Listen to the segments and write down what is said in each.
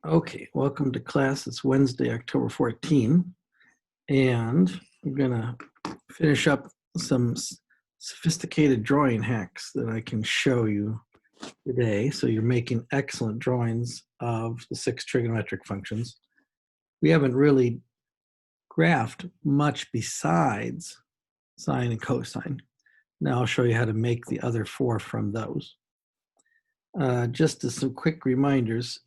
Okay, welcome to class. It's Wednesday, October 14, and I'm gonna finish up some sophisticated drawing hacks that I can show you today. So you're making excellent drawings of the 6 trigonometric functions. We haven't really graphed much besides sine and cosine. Now I'll show you how to make the other 4 from those. Just as some quick reminders,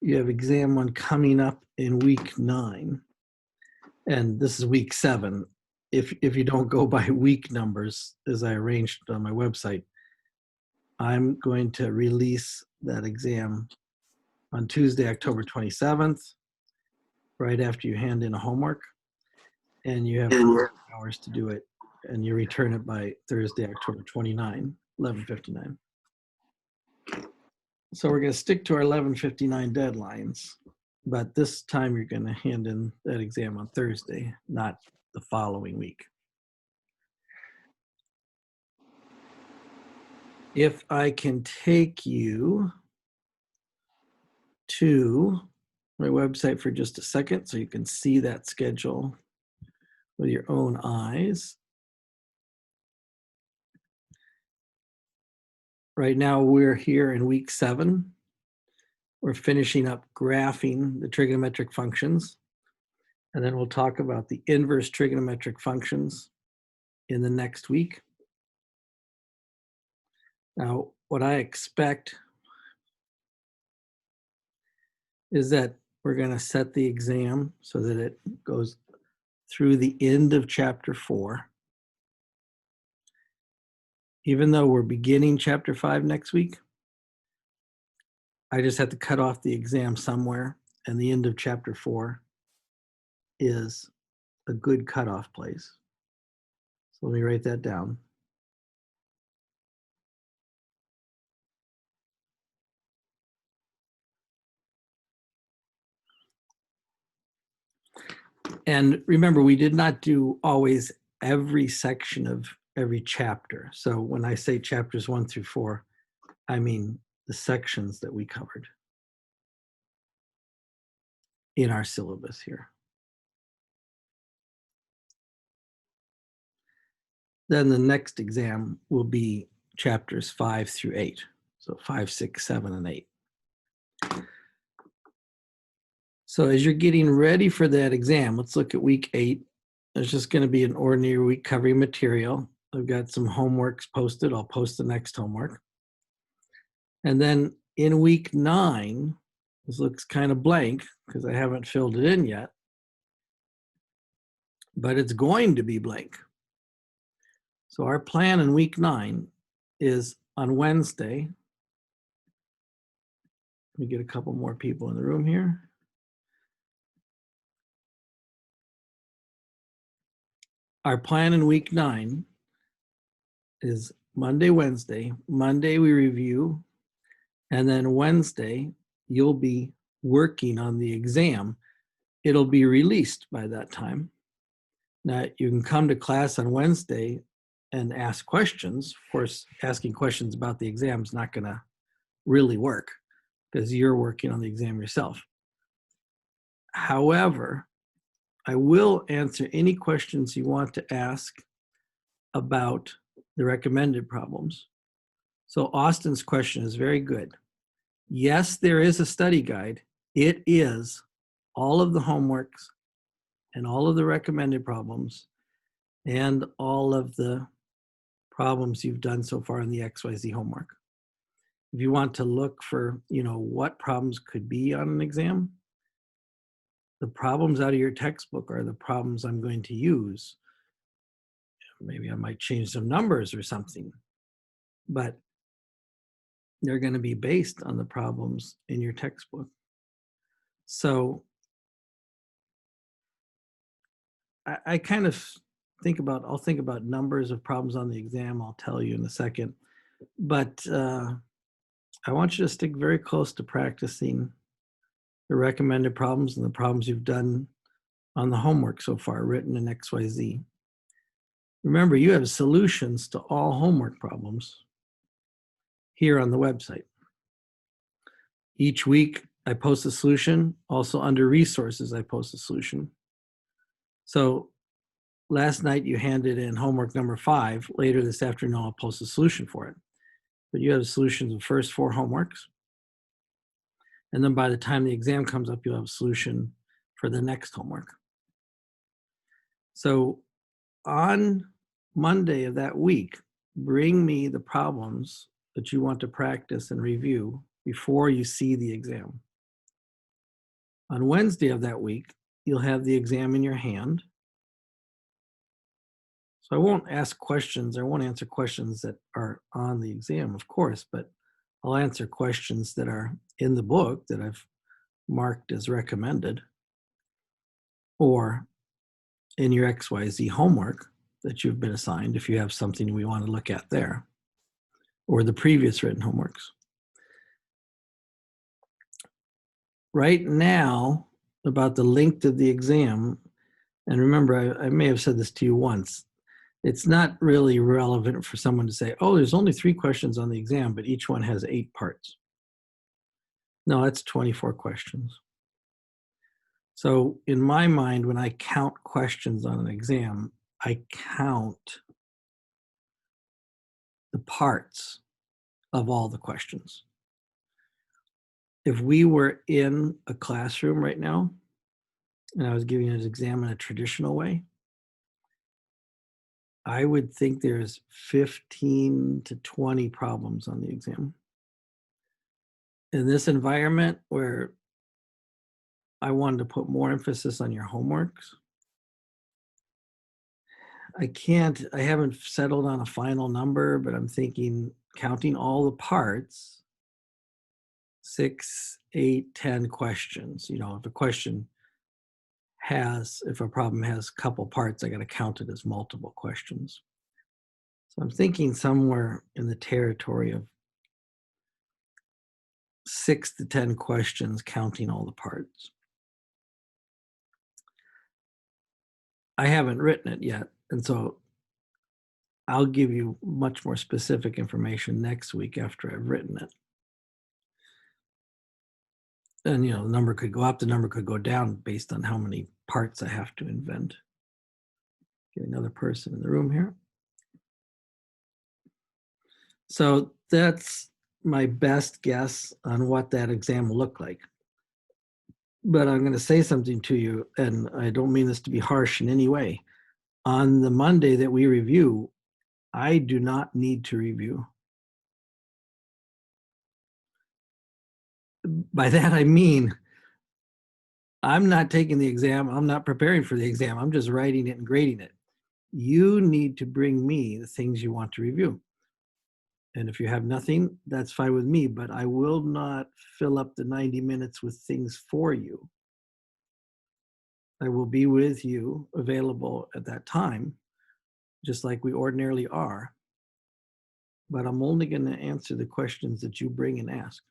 you have exam 1 coming up in week 9, and this is week 7. If you don't go by week numbers as I arranged on my website, I'm going to release that exam on Tuesday, October 27th, right after you hand in a homework, and you have 4 hours to do it, and you return it by Thursday, October 29, 11:59. So we're going to stick to our 11:59 deadlines, but this time you're going to hand in that exam on Thursday, not the following week. If I can take you to my website for just a second so you can see that schedule with your own eyes. Right now we're here in week 7. We're finishing up graphing the trigonometric functions, and then we'll talk about the inverse trigonometric functions in the next week. Now, what I expect is that we're going to set the exam so that it goes through the end of chapter 4. Even though we're beginning chapter 5 next week, I just have to cut off the exam somewhere, and the end of chapter 4 is a good cutoff place. So let me write that down. And remember, we did not do always every section of every chapter. So when I say chapters 1 through 4, I mean the sections that we covered in our syllabus here. Then the next exam will be chapters 5 through 8. So 5, 6, 7, and 8. So as you're getting ready for that exam, let's look at week 8. There's just going to be an ordinary week covering material. I've got some homeworks posted. I'll post the next homework. And then in week 9, this looks kind of blank because I haven't filled it in yet, but it's going to be blank. So our plan in week 9 is on Wednesday. Let me get a couple more people in the room here. Our plan in week 9 is Monday, Wednesday. Monday we review, and then Wednesday you'll be working on the exam. It'll be released by that time. Now you can come to class on Wednesday and ask questions. Of course, asking questions about the exam is not going to really work because you're working on the exam yourself. However, I will answer any questions you want to ask about the recommended problems. So Austin's question is very good. Yes, there is a study guide. It is all of the homeworks and all of the recommended problems and all of the problems you've done so far in the XYZ homework. If you want to look for, what problems could be on an exam, the problems out of your textbook are the problems I'm going to use. Maybe I might change some numbers or something, but they're going to be based on the problems in your textbook. So I kind of I'll think about numbers of problems on the exam. I'll tell you in a second, but I want you to stick very close to practicing the recommended problems and the problems you've done on the homework so far, written in XYZ. Remember, you have solutions to all homework problems here on the website. Each week, I post a solution. Also under resources, I post a solution. So last night you handed in homework number 5. Later this afternoon, I'll post a solution for it. But you have a solution to the first 4 homeworks. And then by the time the exam comes up, you'll have a solution for the next homework. So on Monday of that week, bring me the problems that you want to practice and review before you see the exam. On Wednesday of that week, you'll have the exam in your hand. So I won't ask questions, I won't answer questions that are on the exam, of course, but I'll answer questions that are in the book that I've marked as recommended, or in your XYZ homework that you've been assigned if you have something we want to look at there, or the previous written homeworks. Right now, about the length of the exam, and remember, I may have said this to you once, it's not really relevant for someone to say, oh, there's only 3 questions on the exam, but each one has 8 parts. No, that's 24 questions. So in my mind, when I count questions on an exam, I count the parts of all the questions. If we were in a classroom right now, and I was giving an exam in a traditional way, I would think there's 15 to 20 problems on the exam. In this environment where I wanted to put more emphasis on your homeworks, I haven't settled on a final number, but I'm thinking counting all the parts, 6, 8, 10 questions. You know, if a problem has a couple parts, I got to count it as multiple questions. So I'm thinking somewhere in the territory of 6 to 10 questions, counting all the parts. I haven't written it yet, and so I'll give you much more specific information next week after I've written it. And, you know, the number could go up, the number could go down based on how many parts I have to invent. Get another person in the room here. So that's my best guess on what that exam will look like. But I'm going to say something to you, and I don't mean this to be harsh in any way. On the Monday that we review, I do not need to review. By that I mean, I'm not taking the exam, I'm not preparing for the exam, I'm just writing it and grading it. You need to bring me the things you want to review. And if you have nothing, that's fine with me, but I will not fill up the 90 minutes with things for you. I will be with you, available at that time, just like we ordinarily are. But I'm only going to answer the questions that you bring and ask.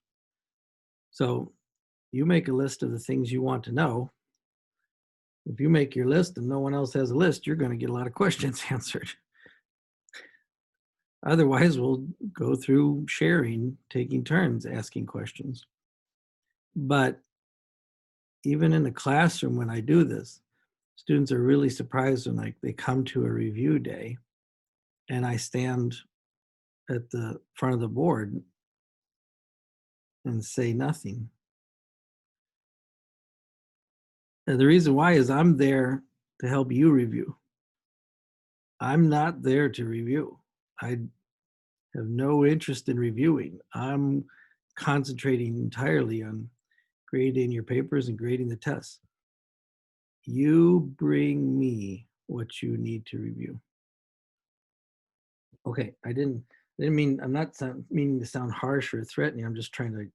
So you make a list of the things you want to know. If you make your list and no one else has a list, you're going to get a lot of questions answered. Otherwise, we'll go through sharing, taking turns, asking questions. But even in the classroom, when I do this, students are really surprised when they come to a review day and I stand at the front of the board and say nothing. And the reason why is I'm there to help you review. I'm not there to review. I have no interest in reviewing. I'm concentrating entirely on grading your papers and grading the tests. You bring me what you need to review. Okay, I'm not meaning to sound harsh or threatening. I'm just trying to,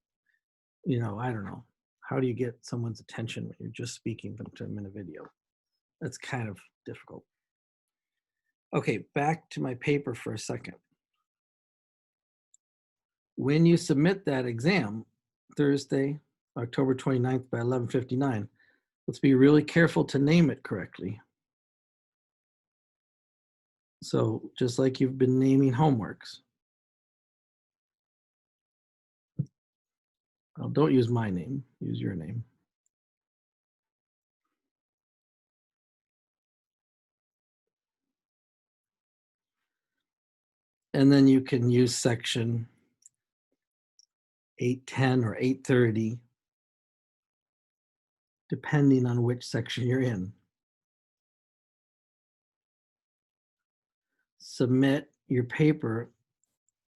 I don't know. How do you get someone's attention when you're just speaking to them in a video? That's kind of difficult. Okay, back to my paper for a second. When you submit that exam, Thursday, October 29th by 11:59, let's be really careful to name it correctly. So just like you've been naming homeworks, Well, don't use my name, use your name. And then you can use section 810 or 830, depending on which section you're in. Submit your paper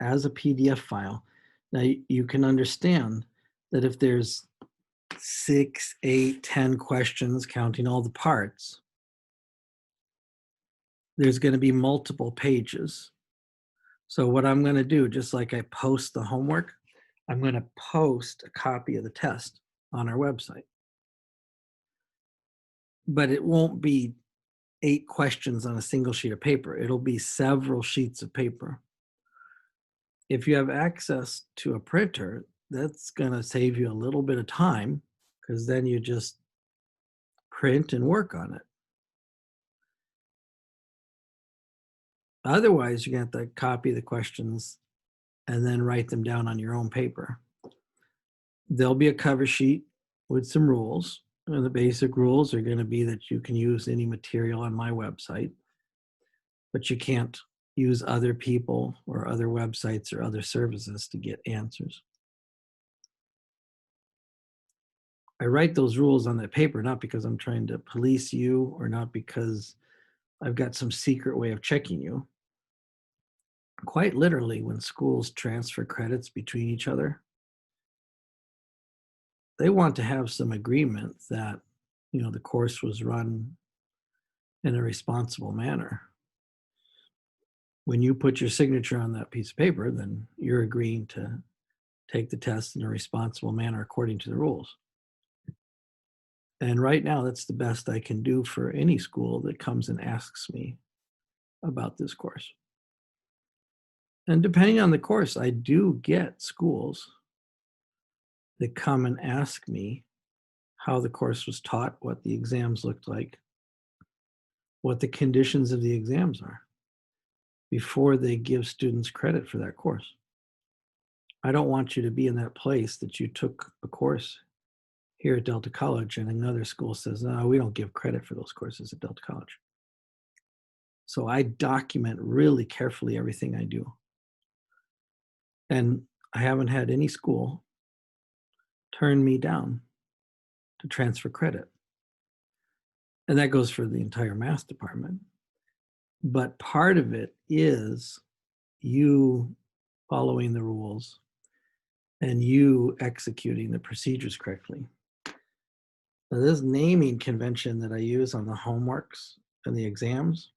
as a PDF file. Now you can understand that if there's 6, 8, 10 questions, counting all the parts, there's going to be multiple pages. So what I'm going to do, just like I post the homework, I'm going to post a copy of the test on our website. But it won't be 8 questions on a single sheet of paper. It'll be several sheets of paper. If you have access to a printer, that's going to save you a little bit of time, because then you just print and work on it. Otherwise, you're going to have to copy the questions and then write them down on your own paper. There'll be a cover sheet with some rules. And the basic rules are going to be that you can use any material on my website, but you can't use other people or other websites or other services to get answers. I write those rules on that paper, not because I'm trying to police you or not because I've got some secret way of checking you. Quite literally, when schools transfer credits between each other, they want to have some agreement that, the course was run in a responsible manner. When you put your signature on that piece of paper, then you're agreeing to take the test in a responsible manner according to the rules. And right now, that's the best I can do for any school that comes and asks me about this course. And depending on the course, I do get schools that come and ask me how the course was taught, what the exams looked like, what the conditions of the exams are, before they give students credit for that course. I don't want you to be in that place that you took a course here at Delta College and another school says, no, we don't give credit for those courses at Delta College. So I document really carefully everything I do. And I haven't had any school turn me down to transfer credit. And that goes for the entire math department. But part of it is you following the rules and you executing the procedures correctly. Now, this naming convention that I use on the homeworks and the exams,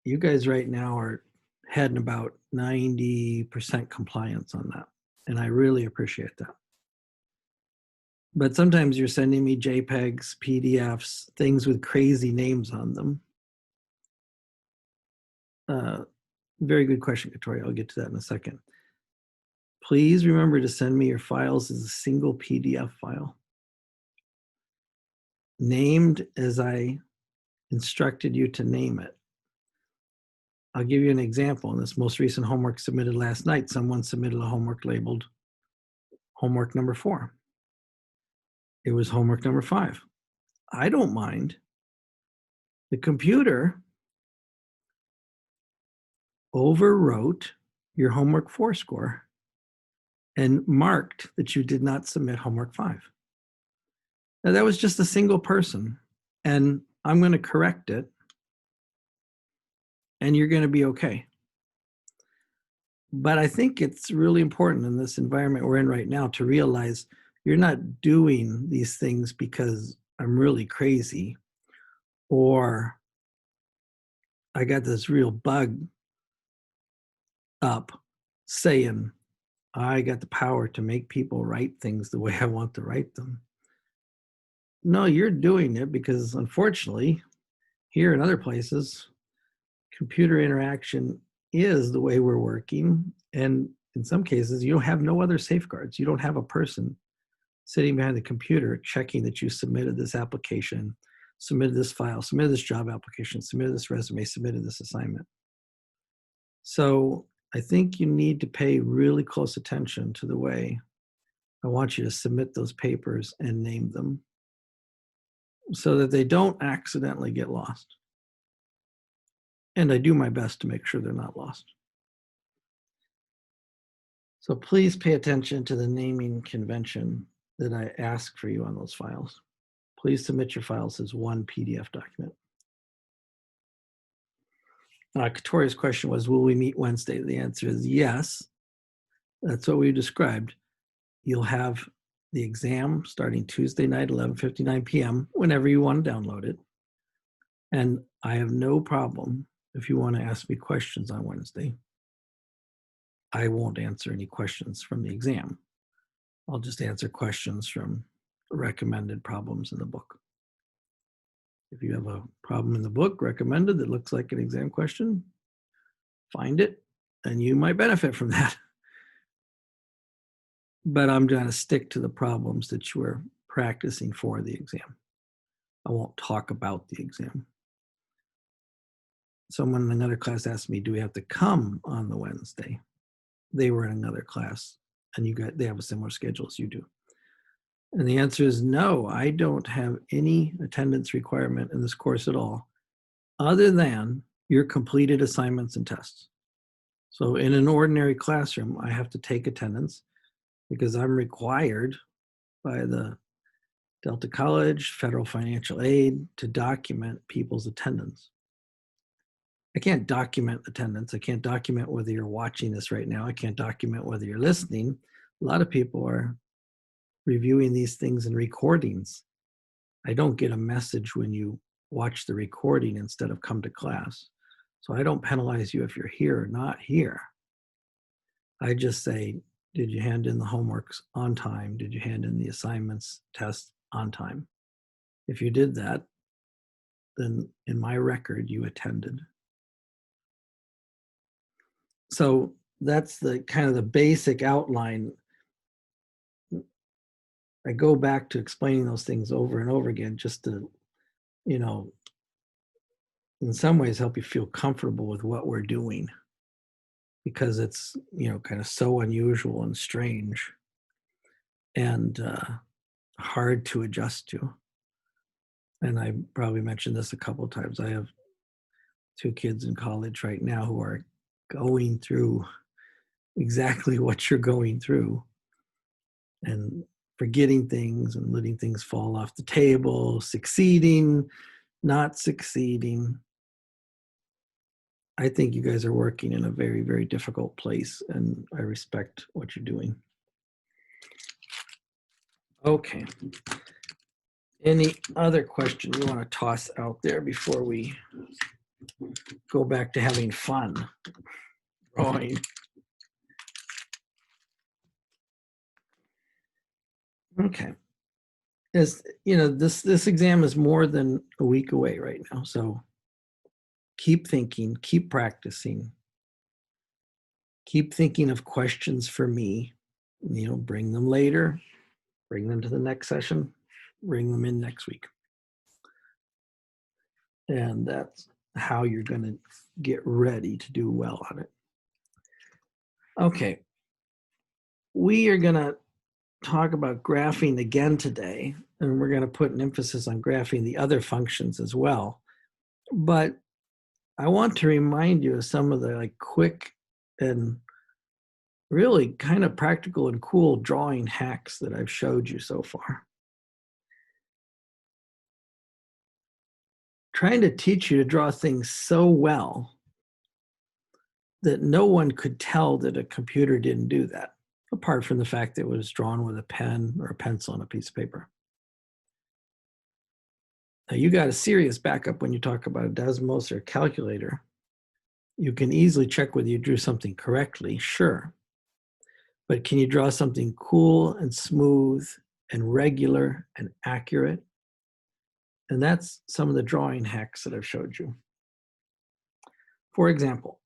you guys right now are heading about 90% compliance on that. And I really appreciate that. But sometimes you're sending me JPEGs, PDFs, things with crazy names on them. Very good question, Victoria. I'll get to that in a second. Please remember to send me your files as a single PDF file, named as I instructed you to name it. I'll give you an example. In this most recent homework submitted last night, someone submitted a homework labeled homework number 4. It was homework number 5. I don't mind. The computer overwrote your homework 4 score and marked that you did not submit homework 5. Now, that was just a single person, and I'm going to correct it, and you're going to be okay. But I think it's really important in this environment we're in right now to realize you're not doing these things because I'm really crazy or I got this real bug up saying I got the power to make people write things the way I want to write them. No, you're doing it because unfortunately, here and other places, computer interaction is the way we're working. And in some cases, you have no other safeguards. You don't have a person sitting behind the computer checking that you submitted this application, submitted this file, submitted this job application, submitted this resume, submitted this assignment. So I think you need to pay really close attention to the way I want you to submit those papers and name them so that they don't accidentally get lost. And I do my best to make sure they're not lost. So please pay attention to the naming convention that I ask for you on those files. Please submit your files as one PDF document. Katoria's question was, will we meet Wednesday? The answer is yes. That's what we described. You'll have the exam starting Tuesday night, 11:59 p.m., whenever you want to download it. And I have no problem if you want to ask me questions on Wednesday. I won't answer any questions from the exam. I'll just answer questions from recommended problems in the book. If you have a problem in the book recommended that looks like an exam question, find it, and you might benefit from that. But I'm going to stick to the problems that you are practicing for the exam. I won't talk about the exam. Someone in another class asked me, do we have to come on the Wednesday? They were in another class, and they have a similar schedule as you do. And the answer is no, I don't have any attendance requirement in this course at all, other than your completed assignments and tests. So in an ordinary classroom, I have to take attendance because I'm required by the Delta College, federal financial aid to document people's attendance. I can't document attendance. I can't document whether you're watching this right now. I can't document whether you're listening. A lot of people are reviewing these things in recordings. I don't get a message when you watch the recording instead of come to class. So I don't penalize you if you're here or not here. I just say, did you hand in the homeworks on time? Did you hand in the assignments, tests on time? If you did that, then in my record, you attended. So that's the kind of the basic outline. I go back to explaining those things over and over again just to, in some ways help you feel comfortable with what we're doing, because it's, kind of so unusual and strange and hard to adjust to. And I probably mentioned this a couple of times. I have 2 kids in college right now who are going through exactly what you're going through and forgetting things and letting things fall off the table, succeeding, not succeeding. I think you guys are working in a very, very difficult place, and I respect what you're doing. Okay. Any other question you want to toss out there before we go back to having fun drawing? Okay. As this exam is more than a week away right now, so keep thinking, keep practicing, keep thinking of questions for me. Bring them later, bring them to the next session, bring them in next week. And that's how you're going to get ready to do well on it. Okay. We are going to talk about graphing again today, and we're going to put an emphasis on graphing the other functions as well. But I want to remind you of some of the quick and really kind of practical and cool drawing hacks that I've showed you so far. Trying to teach you to draw things so well that no one could tell that a computer didn't do that, apart from the fact that it was drawn with a pen or a pencil on a piece of paper. Now, you got a serious backup when you talk about a Desmos or a calculator. You can easily check whether you drew something correctly, sure. But can you draw something cool and smooth and regular and accurate? And that's some of the drawing hacks that I've showed you. For example,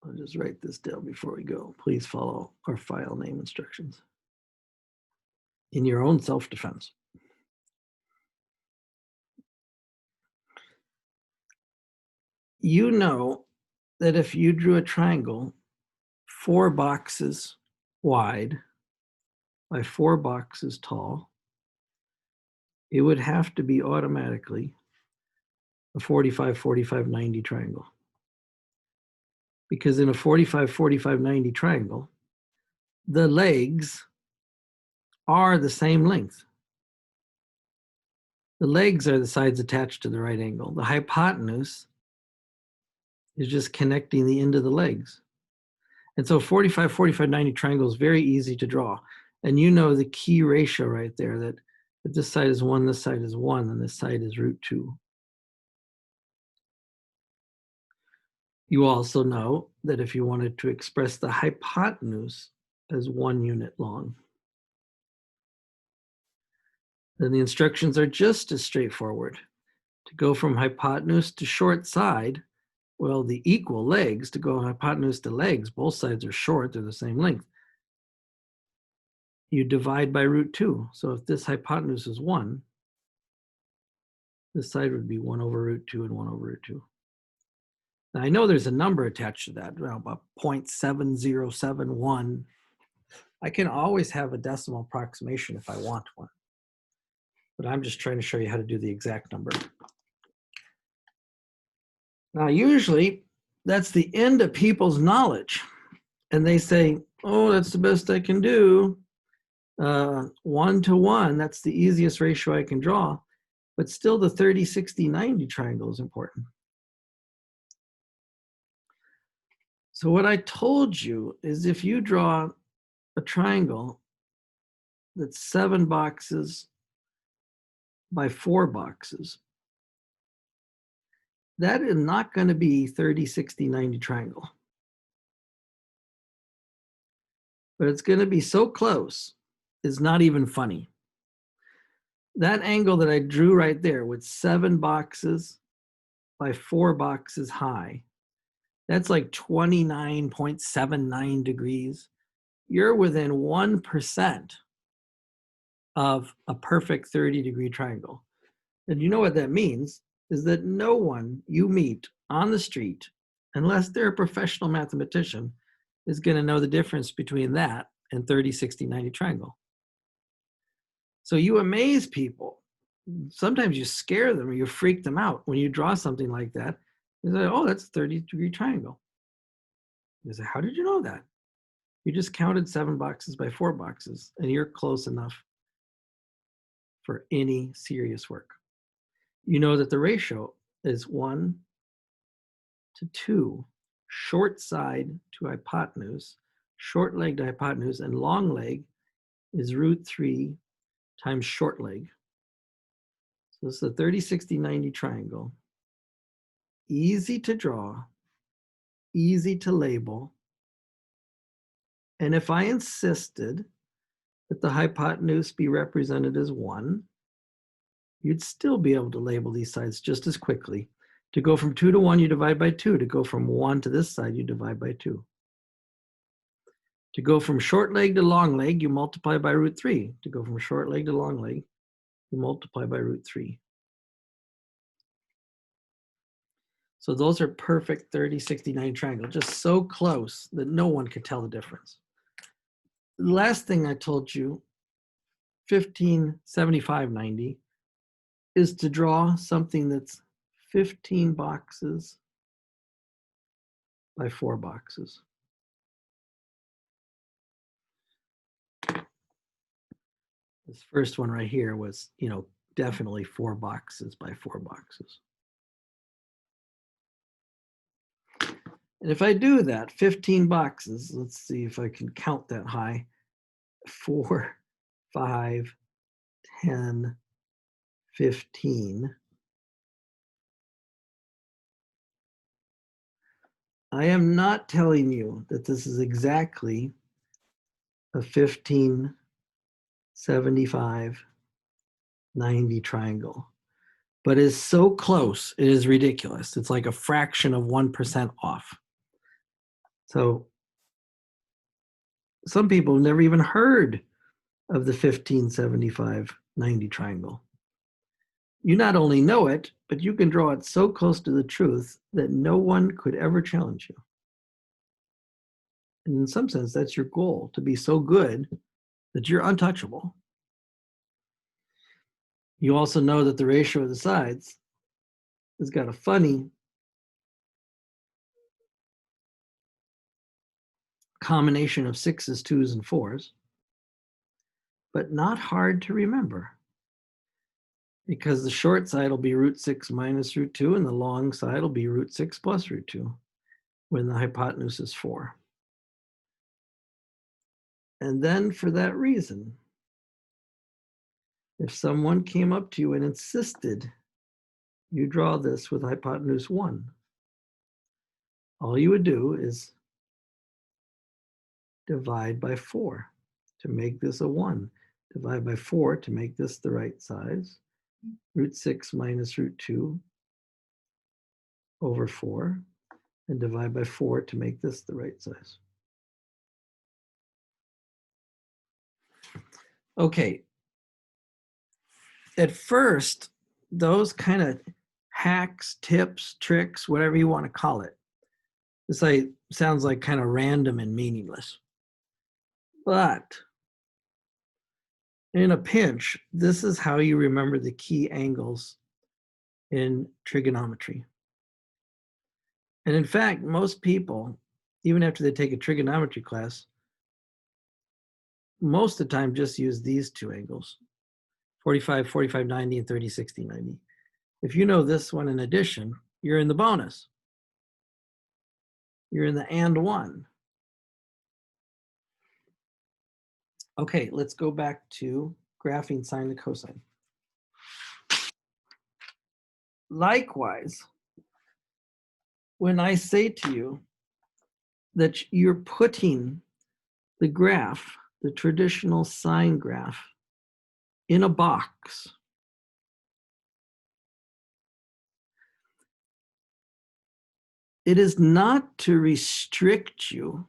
I'll just write this down before we go. Please follow our file name instructions in your own self-defense. You know that if you drew a triangle 4 boxes wide by 4 boxes tall, it would have to be automatically a 45, 45, 90 triangle. Because in a 45, 45, 90 triangle, the legs are the same length. The legs are the sides attached to the right angle. The hypotenuse is just connecting the end of the legs. And so 45, 45, 90 triangle is very easy to draw. And you know the key ratio right there, that if this side is 1, this side is 1, and this side is √2. You also know that if you wanted to express the hypotenuse as 1 unit long, then the instructions are just as straightforward. To go from hypotenuse to short side, well, the equal legs, to go hypotenuse to legs, both sides are short, they're the same length. You divide by √2. So if this hypotenuse is 1, this side would be 1 over √2 and 1 over √2. Now I know there's a number attached to that, about 0.7071. I can always have a decimal approximation if I want one, but I'm just trying to show you how to do the exact number. Now, usually that's the end of people's knowledge. And they say, oh, that's the best I can do. 1 to 1, that's the easiest ratio I can draw. But still the 30, 60, 90 triangle is important. So what I told you is if you draw a triangle that's 7 boxes by 4 boxes, that is not going to be 30, 60, 90 triangle. But it's going to be so close, it's not even funny. That angle that I drew right there with 7 boxes by 4 boxes high, that's like 29.79 degrees. You're within 1% of a perfect 30-degree triangle. And you know what that means is that no one you meet on the street, unless they're a professional mathematician, is going to know the difference between that and 30, 60, 90 triangle. So you amaze people. Sometimes you scare them or you freak them out when you draw something like that. You say, oh, that's a 30-degree triangle. You say, how did you know that? You just counted 7 boxes by 4 boxes, and you're close enough for any serious work. You know that the ratio is 1 to 2, short side to hypotenuse, short leg to hypotenuse, and long leg is √3 times short leg. So this is a 30, 60, 90 triangle. Easy to draw, easy to label. And if I insisted that the hypotenuse be represented as 1, you'd still be able to label these sides just as quickly. To go from 2 to 1, you divide by 2. To go from 1 to this side, you divide by 2. To go from short leg to long leg, you multiply by √3. To go from short leg to long leg, you multiply by √3. So those are perfect 30, 60, 90 triangle, just so close that no one could tell the difference. The last thing I told you, 15, 75, 90, is to draw something that's 15 boxes by 4 boxes. This first one right here was, definitely 4 boxes by 4 boxes. And if I do that, 15 boxes, let's see if I can count that high. 4, 5, 10, 15. I am not telling you that this is exactly a 15, 75, 90 triangle, but it's so close, it is ridiculous. It's like a fraction of 1% off. So some people have never even heard of the 1575-90 triangle. You not only know it, but you can draw it so close to the truth that no one could ever challenge you. And in some sense, that's your goal, to be so good that you're untouchable. You also know that the ratio of the sides has got a funny combination of 6s, 2s, and 4s, but not hard to remember, because the short side will be √6 minus √2, and the long side will be √6 plus √2 when the hypotenuse is 4. And then for that reason, if someone came up to you and insisted you draw this with hypotenuse 1, all you would do is divide by 4 to make this a 1. Divide by 4 to make this the right size. √6 minus √2 over 4, and divide by 4 to make this the right size. Okay. At first, those kind of hacks, tips, tricks, whatever you want to call it, this sounds like kind of random and meaningless. But in a pinch, this is how you remember the key angles in trigonometry. And in fact, most people, even after they take a trigonometry class, most of the time just use these two angles, 45, 45, 90, and 30, 60, 90. If you know this one in addition, you're in the bonus. You're in the and one. Okay, let's go back to graphing sine to cosine. Likewise, when I say to you that you're putting the graph, the traditional sine graph, in a box, it is not to restrict you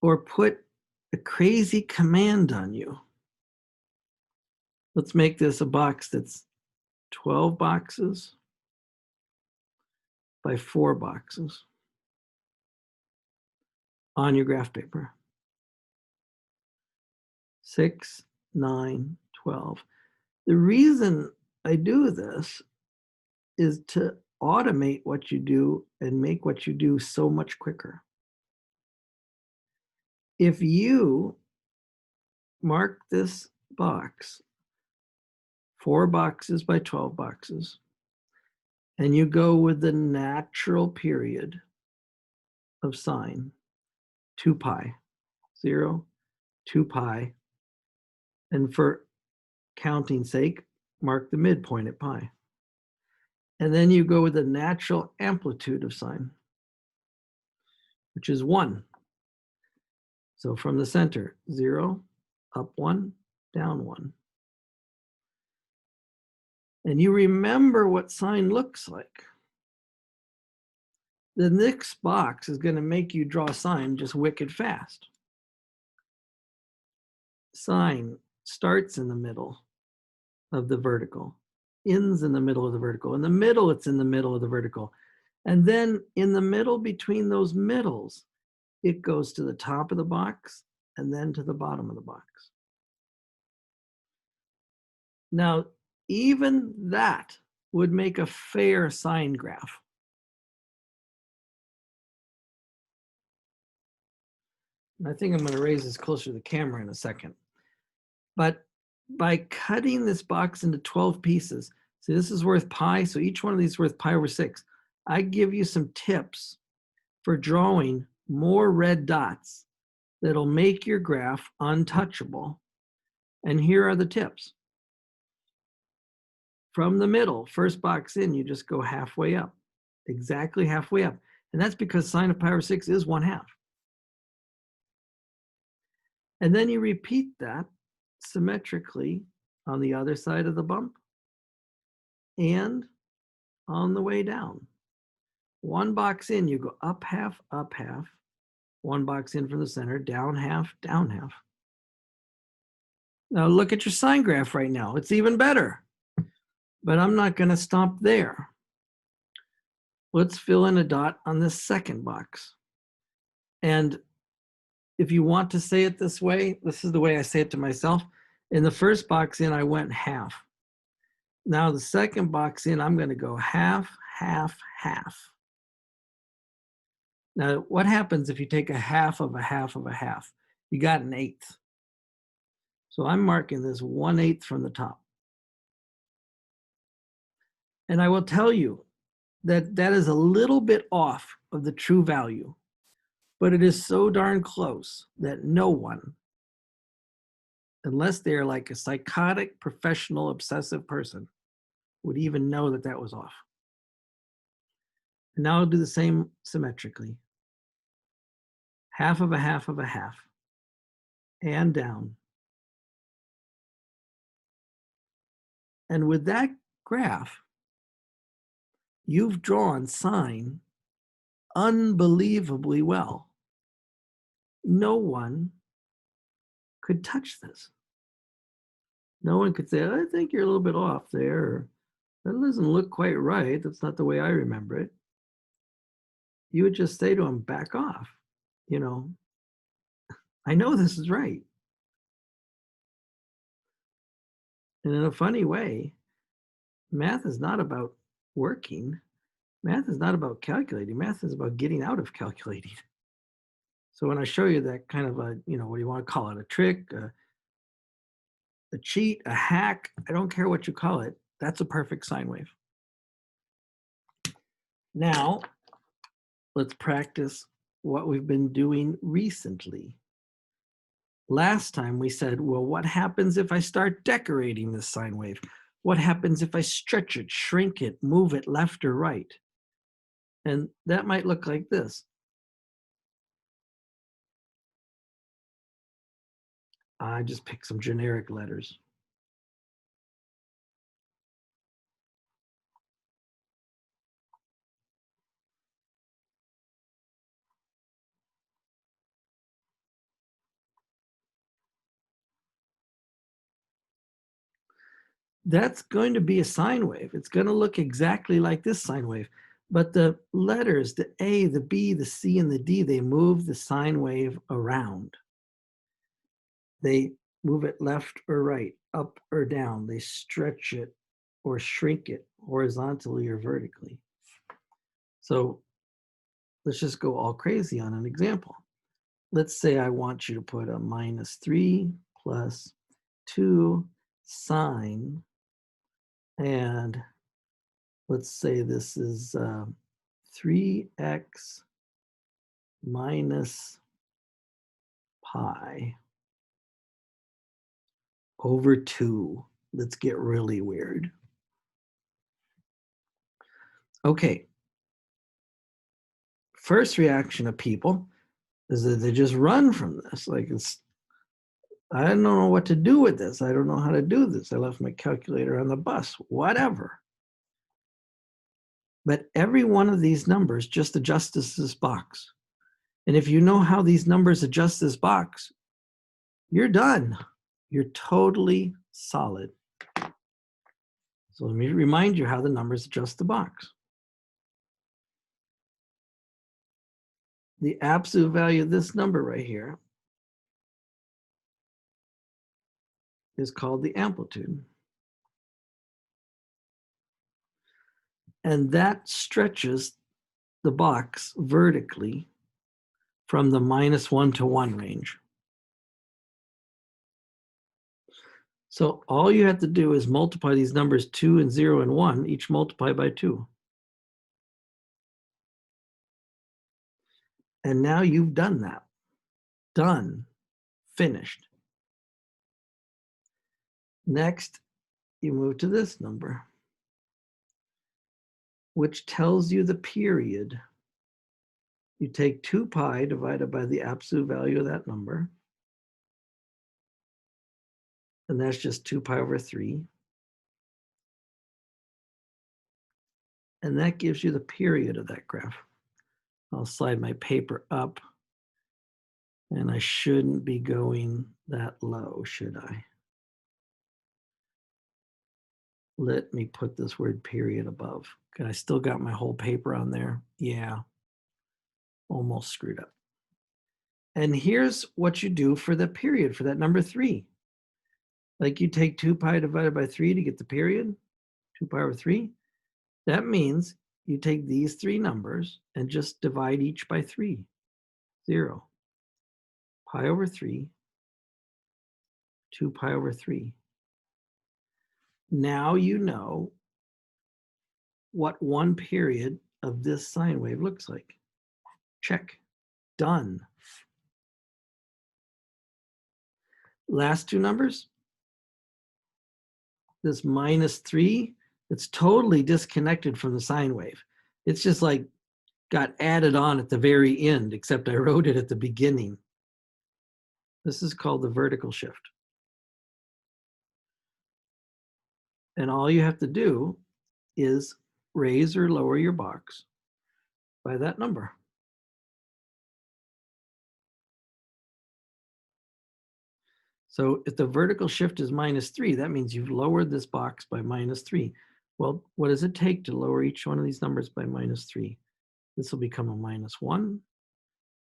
or put a crazy command on you. Let's make this a box that's 12 boxes by 4 boxes on your graph paper. 6, 9, 12. The reason I do this is to automate what you do and make what you do so much quicker. If you mark this box, 4 boxes by 12 boxes, and you go with the natural period of sine, 2 pi, 0, 2 pi, and for counting's sake, mark the midpoint at pi. And then you go with the natural amplitude of sine, which is 1. So from the center, 0, up 1, down 1. And you remember what sine looks like. The next box is going to make you draw sine just wicked fast. Sine starts in the middle of the vertical, ends in the middle of the vertical. In the middle, it's in the middle of the vertical. And then in the middle between those middles, it goes to the top of the box and then to the bottom of the box. Now, even that would make a fair sine graph. And I think I'm going to raise this closer to the camera in a second. But by cutting this box into 12 pieces, see, this is worth pi, so each one of these is worth pi over 6. I give you some tips for drawing more red dots that'll make your graph untouchable. And here are the tips. From the middle, first box in, you just go halfway up, exactly halfway up. And that's because sine of pi over 6 is 1/2. And then you repeat that symmetrically on the other side of the bump and on the way down. One box in, you go up half, one box in from the center, down half, down half. Now look at your sine graph right now. It's even better. But I'm not going to stop there. Let's fill in a dot on this second box. And if you want to say it this way, this is the way I say it to myself. In the first box in, I went half. Now the second box in, I'm going to go half, half, half. Now, what happens if you take a half of a half of a half? You got an eighth. So I'm marking this 1/8 from the top. And I will tell you that that is a little bit off of the true value, but it is so darn close that no one, unless they're like a psychotic, professional, obsessive person, would even know that that was off. And now I'll do the same symmetrically. Half of a half of a half, and down. And with that graph, you've drawn sine unbelievably well. No one could touch this. No one could say, I think you're a little bit off there. Or, that doesn't look quite right. That's not the way I remember it. You would just say to them, back off. You know, I know this is right. And in a funny way, math is not about working. Math is not about calculating. Math is about getting out of calculating. So when I show you that kind of a, you know, what do you want to call it? A trick, a cheat, a hack, I don't care what you call it. That's a perfect sine wave. Now, let's practice what we've been doing recently. Last time we said, well, what happens if I start decorating this sine wave? What happens if I stretch it, shrink it, move it left or right? And that might look like this. I just picked some generic letters. That's going to be a sine wave. It's going to look exactly like this sine wave. But the letters, the A, the B, the C, and the D, they move the sine wave around. They move it left or right, up or down. They stretch it or shrink it horizontally or vertically. So let's just go all crazy on an example. Let's say I want you to put a -3 plus 2 sine, and let's say this is 3x minus pi over 2. Let's get really weird. Okay. First reaction of people is that they just run from this. Like, I don't know what to do with this. I don't know how to do this. I left my calculator on the bus, whatever. But every one of these numbers just adjusts this box. And if you know how these numbers adjust this box, you're done. You're totally solid. So let me remind you how the numbers adjust the box. The absolute value of this number right here is called the amplitude. And that stretches the box vertically from the -1 to 1 range. So all you have to do is multiply these numbers 2 and 0 and 1, each multiply by 2. And now you've done that. Done. Finished. Next, you move to this number, which tells you the period. You take 2 pi divided by the absolute value of that number, and that's just 2 pi over 3. And that gives you the period of that graph. I'll slide my paper up, and I shouldn't be going that low, should I? Let me put this word period above. Okay, I still got my whole paper on there. Yeah, almost screwed up. And here's what you do for the period, for that number 3. Like you take 2 pi divided by 3 to get the period, 2 pi over 3. That means you take these 3 numbers and just divide each by 3. 0. Pi over 3, 2 pi over 3. Now you know what one period of this sine wave looks like. Check. Done. Last 2 numbers. This -3, it's totally disconnected from the sine wave. It's just like got added on at the very end, except I wrote it at the beginning. This is called the vertical shift. And all you have to do is raise or lower your box by that number. So if the vertical shift is -3, that means you've lowered this box by -3. Well, what does it take to lower each one of these numbers by -3? This will become a -1.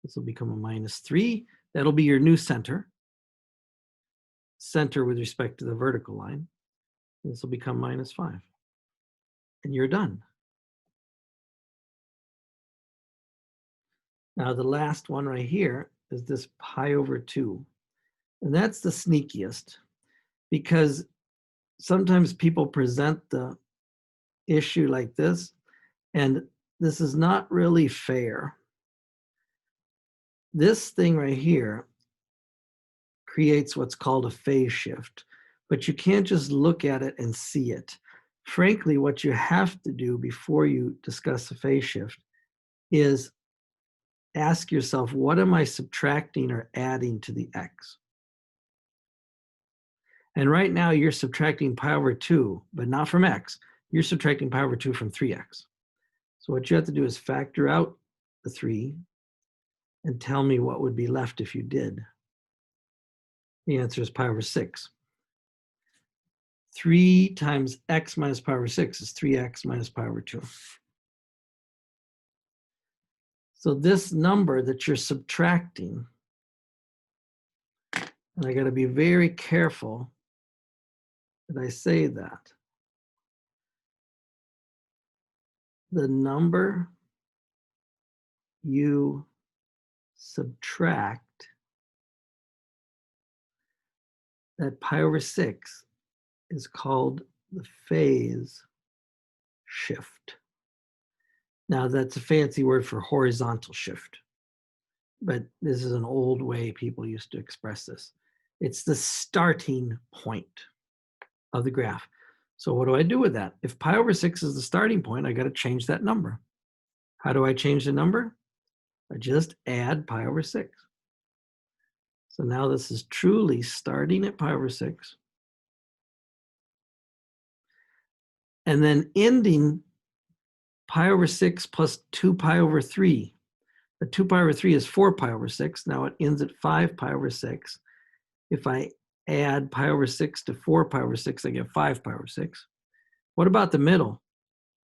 This will become a -3. That'll be your new center. Center with respect to the vertical line. This will become -5. And you're done. Now the last one right here is this pi over 2. And that's the sneakiest, because sometimes people present the issue like this, and this is not really fair. This thing right here creates what's called a phase shift, but you can't just look at it and see it. Frankly, what you have to do before you discuss a phase shift is ask yourself, what am I subtracting or adding to the x? And right now you're subtracting pi over 2, but not from x. You're subtracting pi over 2 from 3x. So what you have to do is factor out the 3 and tell me what would be left if you did. The answer is pi over 6. 3 times x minus pi over 6 is 3x minus pi over 2. So this number that you're subtracting, and I got to be very careful that I say that, the number you subtract, that pi over 6, is called the phase shift. Now that's a fancy word for horizontal shift, but this is an old way people used to express this. It's the starting point of the graph. So what do I do with that? If pi over 6 is the starting point, I got to change that number. How do I change the number? I just add pi over 6. So now this is truly starting at pi over 6 and then ending pi over 6 plus 2 pi over 3. The 2 pi over 3 is 4 pi over 6. Now it ends at 5 pi over 6. If I add pi over 6 to 4 pi over 6, I get 5 pi over 6. What about the middle?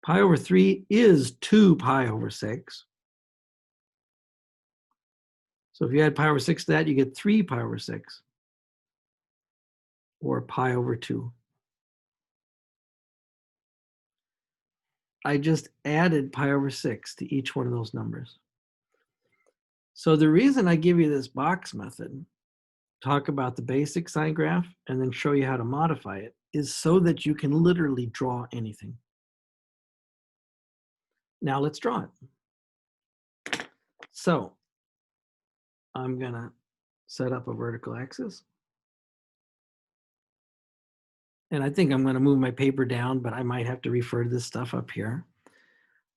Pi over 3 is 2 pi over 6. So if you add pi over 6 to that, you get 3 pi over 6, or pi over 2. I just added pi over 6 to each one of those numbers. So the reason I give you this box method, talk about the basic sine graph, and then show you how to modify it, is so that you can literally draw anything. Now let's draw it. So I'm gonna set up a vertical axis. And I think I'm gonna move my paper down, but I might have to refer to this stuff up here.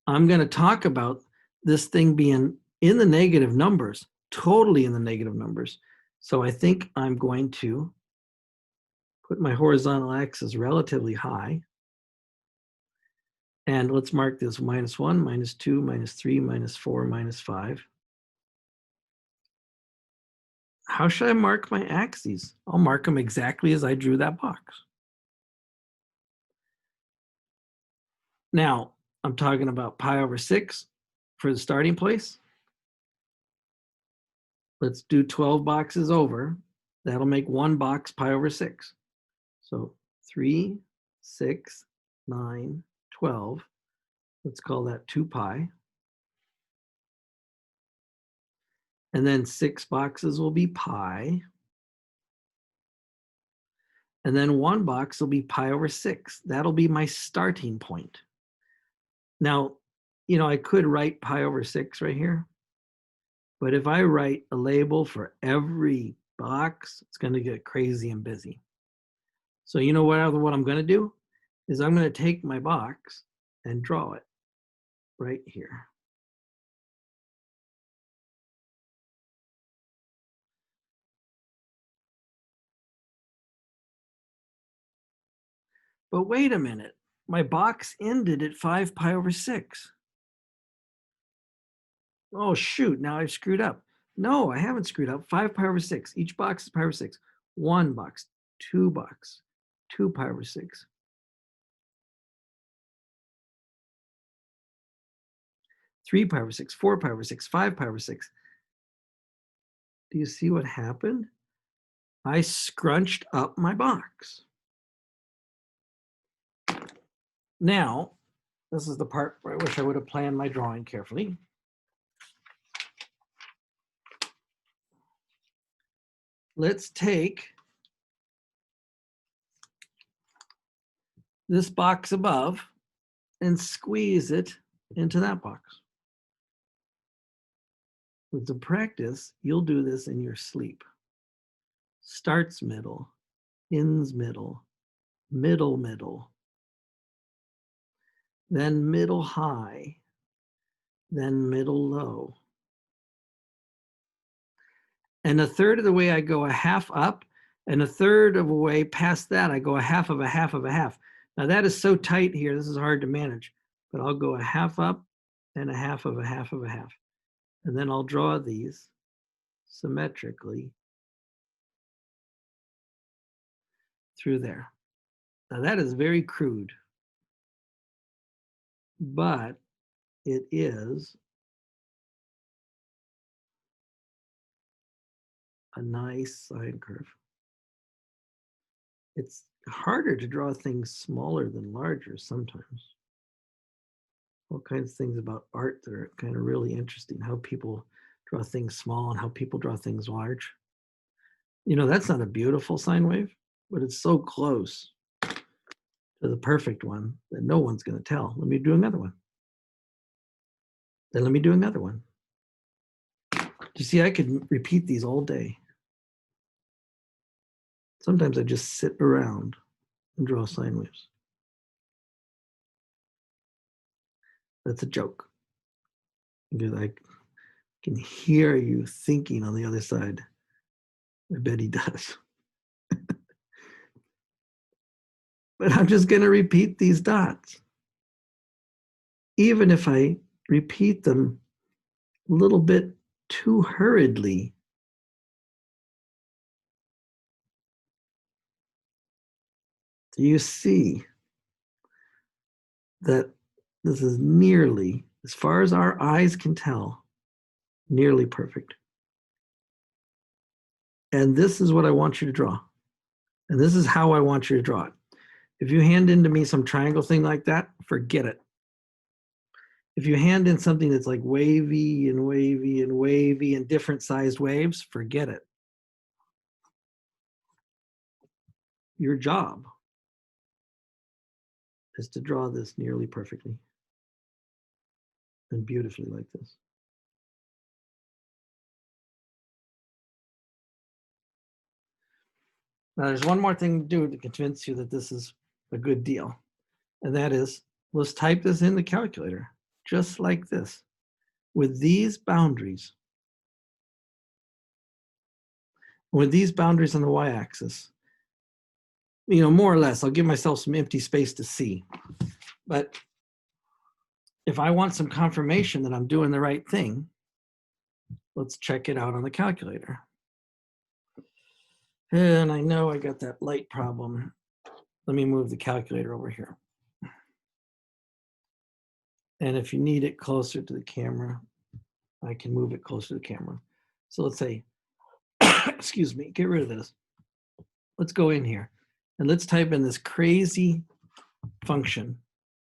I'm gonna talk about this thing being in the negative numbers, totally in the negative numbers. So I think I'm going to put my horizontal axis relatively high And let's mark this -1, -2, -3, -4, -5. How should I mark my axes? I'll mark them exactly as I drew that box. Now, I'm talking about pi over 6 for the starting place. Let's do 12 boxes over. That'll make one box pi over 6. So 3, 6, 9, 12. Let's call that 2 pi. And then 6 boxes will be pi. And then one box will be pi over 6. That'll be my starting point. Now, I could write pi over 6 right here. But if I write a label for every box, it's going to get crazy and busy. So what I'm going to do is I'm going to take my box and draw it right here. But wait a minute, my box ended at 5 pi over 6. Oh shoot, now I've screwed up. No, I haven't screwed up. 5 pi over 6. Each box is pi over 6. 1 box, 2 box, 2 pi over 6. 3 pi over 6, 4 pi over 6, 5 pi over 6. Do you see what happened? I scrunched up my box. Now, this is the part where I wish I would have planned my drawing carefully. Let's take this box above and squeeze it into that box. With the practice, you'll do this in your sleep. Starts middle, ends middle, middle middle, then middle high, then middle low. And a third of the way I go a half up, and a third of a way past that I go a half of a half of a half. Now that is so tight here, this is hard to manage, but I'll go a half up and a half of a half of a half. And then I'll draw these symmetrically through there. Now that is very crude, but it is a nice sine curve. It's harder to draw things smaller than larger sometimes. All kinds of things about art that are kind of really interesting, how people draw things small and how people draw things large. That's not a beautiful sine wave, but it's so close to the perfect one that no one's going to tell. Let me do another one. Then let me do another one. You see, I could repeat these all day. Sometimes I just sit around and draw sine waves. That's a joke. Because I can hear you thinking on the other side. I bet he does. But I'm just going to repeat these dots. Even if I repeat them a little bit too hurriedly, do you see that this is nearly, as far as our eyes can tell, nearly perfect? And this is what I want you to draw. And this is how I want you to draw it. If you hand into me some triangle thing like that, forget it. If you hand in something that's like wavy and wavy and wavy and different sized waves, forget it. Your job is to draw this nearly perfectly and beautifully like this. Now, there's one more thing to do to convince you that this is a good deal. And that is, let's type this in the calculator, just like this, with these boundaries. With these boundaries on the y-axis, more or less, I'll give myself some empty space to see. But if I want some confirmation that I'm doing the right thing, let's check it out on the calculator. And I know I got that light problem. Let me move the calculator over here. And if you need it closer to the camera, I can move it closer to the camera. So let's say, excuse me, get rid of this. Let's go in here and let's type in this crazy function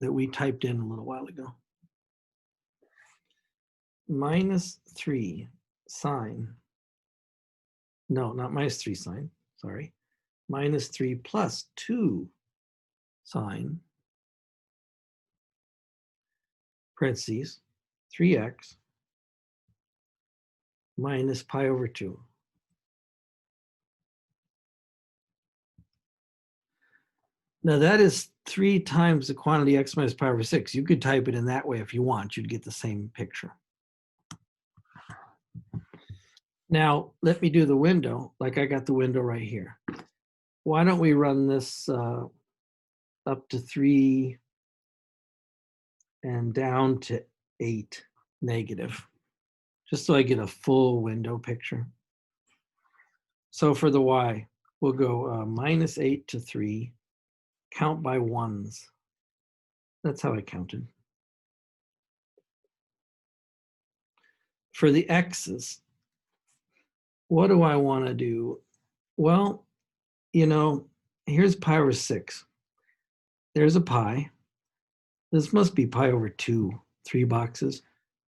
that we typed in a little while ago. -3 sine, no, not -3 sine, sorry. -3 plus 2 sine, parentheses, 3x minus pi over 2. Now that is 3 times the quantity x minus pi over 6. You could type it in that way if you want. You'd get the same picture. Now, let me do the window like I got the window right here. Why don't we run this up to 3 and down to 8 negative, just so I get a full window picture. So for the y, we'll go -8 to 3, count by ones. That's how I counted. For the x's, what do I want to do? Well, you know, here's pi over 6. There's a pi. This must be pi over 2, 3 boxes.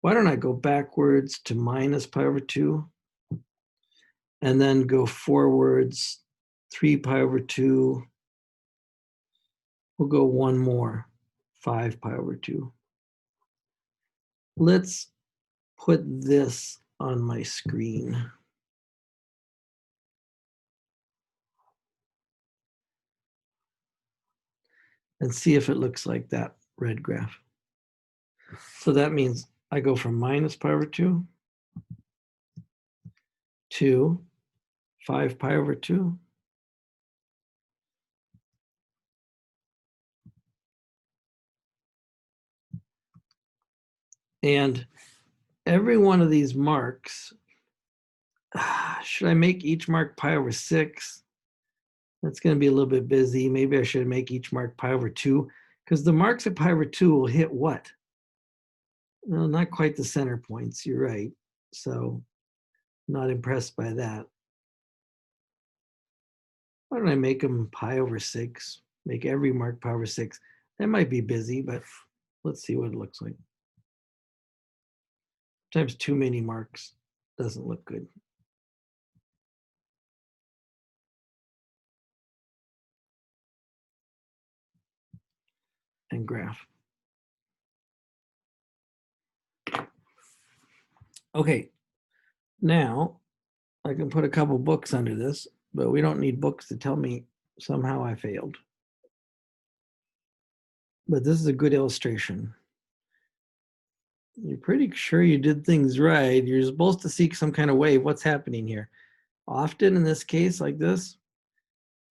Why don't I go backwards to minus pi over 2 and then go forwards 3 pi over 2. We'll go one more, 5 pi over 2. Let's put this on my screen. And see if it looks like that red graph. So that means I go from minus pi over 2 to 5 pi over 2. And every one of these marks, should I make each mark pi over 6? That's going to be a little bit busy. Maybe I should make each mark pi over 2, because the marks at pi over 2 will hit what? No, not quite the center points. You're right. So not impressed by that. Why don't I make them pi over 6? Make every mark pi over 6. That might be busy, but let's see what it looks like. Sometimes too many marks doesn't look good. And graph. Okay, now I can put a couple books under this, but we don't need books to tell me somehow I failed. But this is a good illustration. You're pretty sure you did things right. You're supposed to seek some kind of wave. What's happening here? Often in this case like this,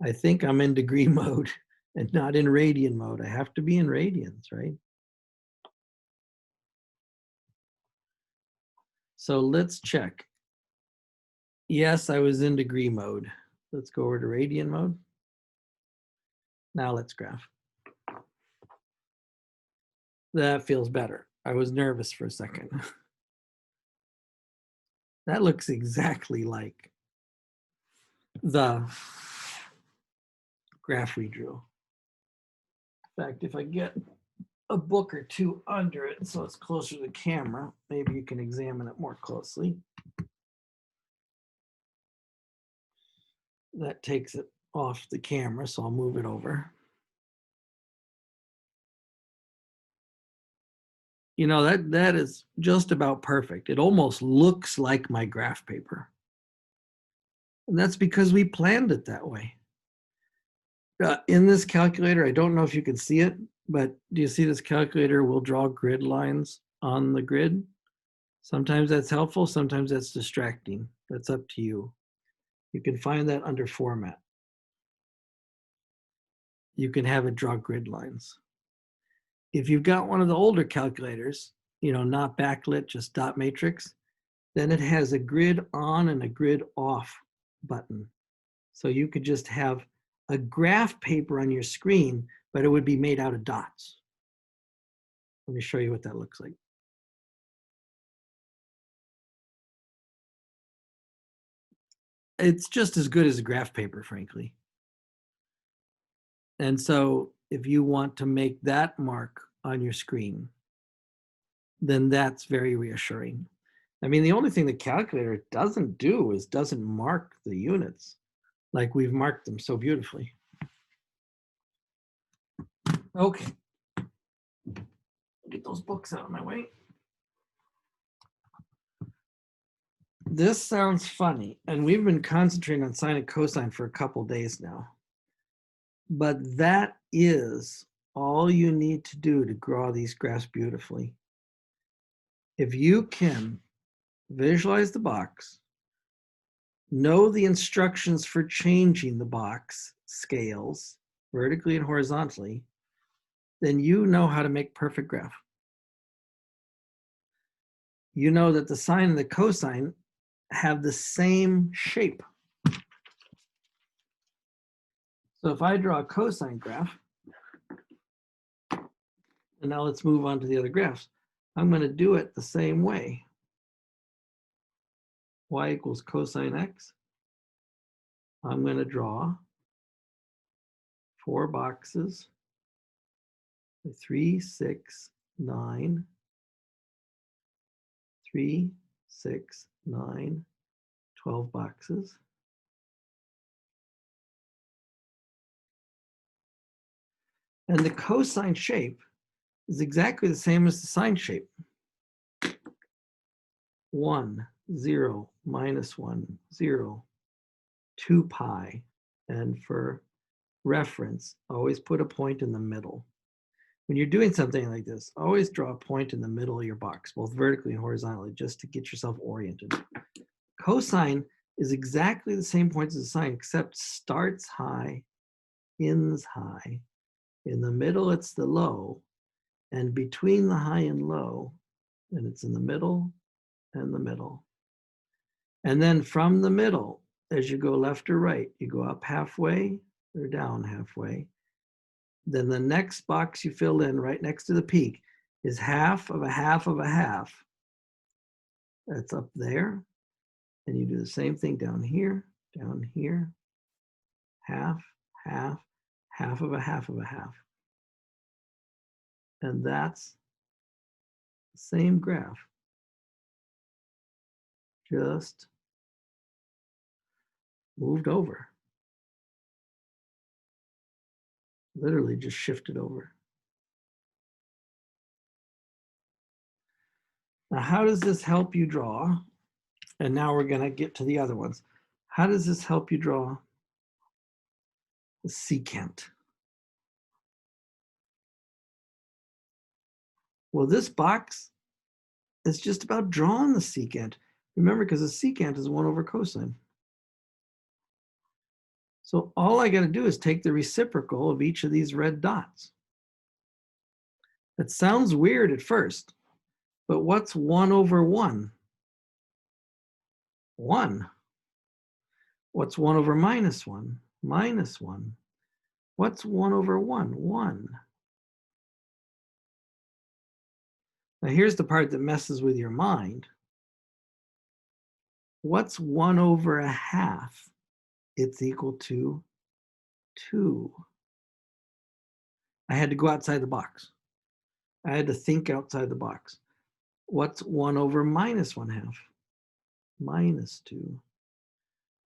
I think I'm in degree mode and not in radian mode. I have to be in radians, right? So let's check. Yes, I was in degree mode. Let's go over to radian mode. Now let's graph. That feels better. I was nervous for a second. That looks exactly like the graph we drew. In fact, if I get a book or two under it so it's closer to the camera, maybe you can examine it more closely. That takes it off the camera, so I'll move it over. You know, that is just about perfect. It almost looks like my graph paper. And that's because we planned it that way. In this calculator, I don't know if you can see it, but do you see this calculator will draw grid lines on the grid? Sometimes that's helpful, sometimes that's distracting. That's up to you. You can find that under format. You can have it draw grid lines. If you've got one of the older calculators, you know, not backlit, just dot matrix, then it has a grid on and a grid off button. So you could just have a graph paper on your screen, but it would be made out of dots. Let me show you what that looks like. It's just as good as a graph paper, frankly. And so if you want to make that mark on your screen, then that's very reassuring. I mean, the only thing the calculator doesn't do is doesn't mark the units like we've marked them so beautifully. Okay. Get those books out of my way. This sounds funny, and we've been concentrating on sine and cosine for a couple days now. But that is all you need to do to draw these graphs beautifully. If you can visualize the box, know the instructions for changing the box scales vertically and horizontally, then you know how to make perfect graph. You know that the sine and the cosine have the same shape. So if I draw a cosine graph, and now let's move on to the other graphs, I'm going to do it the same way. Y equals cosine x. I'm going to draw 4 boxes, 3, 6, 9, 3, 6, 9, 12 boxes. And the cosine shape is exactly the same as the sine shape. 1, 0, minus 1, 0, 2 pi. And for reference, always put a point in the middle. When you're doing something like this, always draw a point in the middle of your box, both vertically and horizontally, just to get yourself oriented. Cosine is exactly the same points as the sine, except starts high, ends high. In the middle, it's the low. And between the high and low, and it's in the middle and the middle. And then from the middle, as you go left or right, you go up halfway or down halfway. Then the next box you fill in right next to the peak is half of a half of a half. That's up there. And you do the same thing down here, half, half, half of a half of a half. And that's the same graph, just moved over. Literally just shifted over. Now, how does this help you draw? And now we're going to get to the other ones. How does this help you draw the secant? Well, this box is just about drawing the secant. Remember, because the secant is 1 over cosine. So all I got to do is take the reciprocal of each of these red dots. It sounds weird at first, but what's 1 over 1? 1. What's 1 over minus 1? Minus 1. What's 1 over 1? 1. Now here's the part that messes with your mind. What's 1 over a half? It's equal to 2. I had to go outside the box. I had to think outside the box. What's 1 over minus 1 half? Minus 2.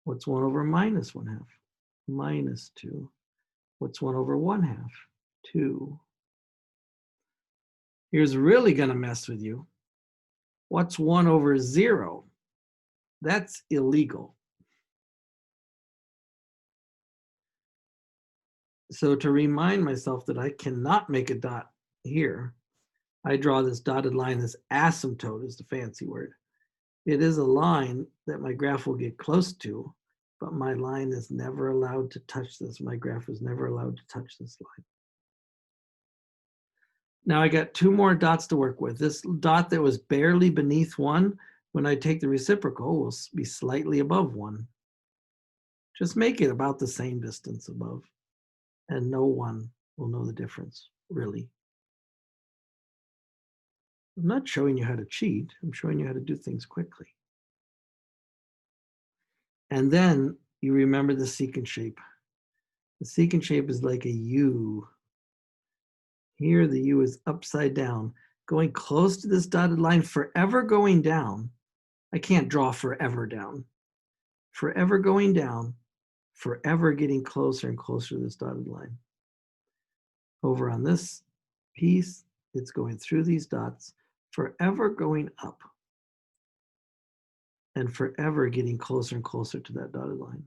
What's 1 over minus 1 half? Minus 2. What's 1 over 1 half? 2. Here's really going to mess with you. What's 1 over 0? That's illegal. So to remind myself that I cannot make a dot here, I draw this dotted line. This asymptote is the fancy word. It is a line that my graph will get close to, but my line is never allowed to touch this. My graph is never allowed to touch this line. Now I got two more dots to work with. This dot that was barely beneath 1, when I take the reciprocal, will be slightly above 1. Just make it about the same distance above, and no one will know the difference, really. I'm not showing you how to cheat. I'm showing you how to do things quickly. And then you remember the secant shape. The secant shape is like a U. Here, the U is upside down, going close to this dotted line, forever going down. I can't draw forever down. Forever going down, forever getting closer and closer to this dotted line. Over on this piece, it's going through these dots, forever going up, and forever getting closer and closer to that dotted line.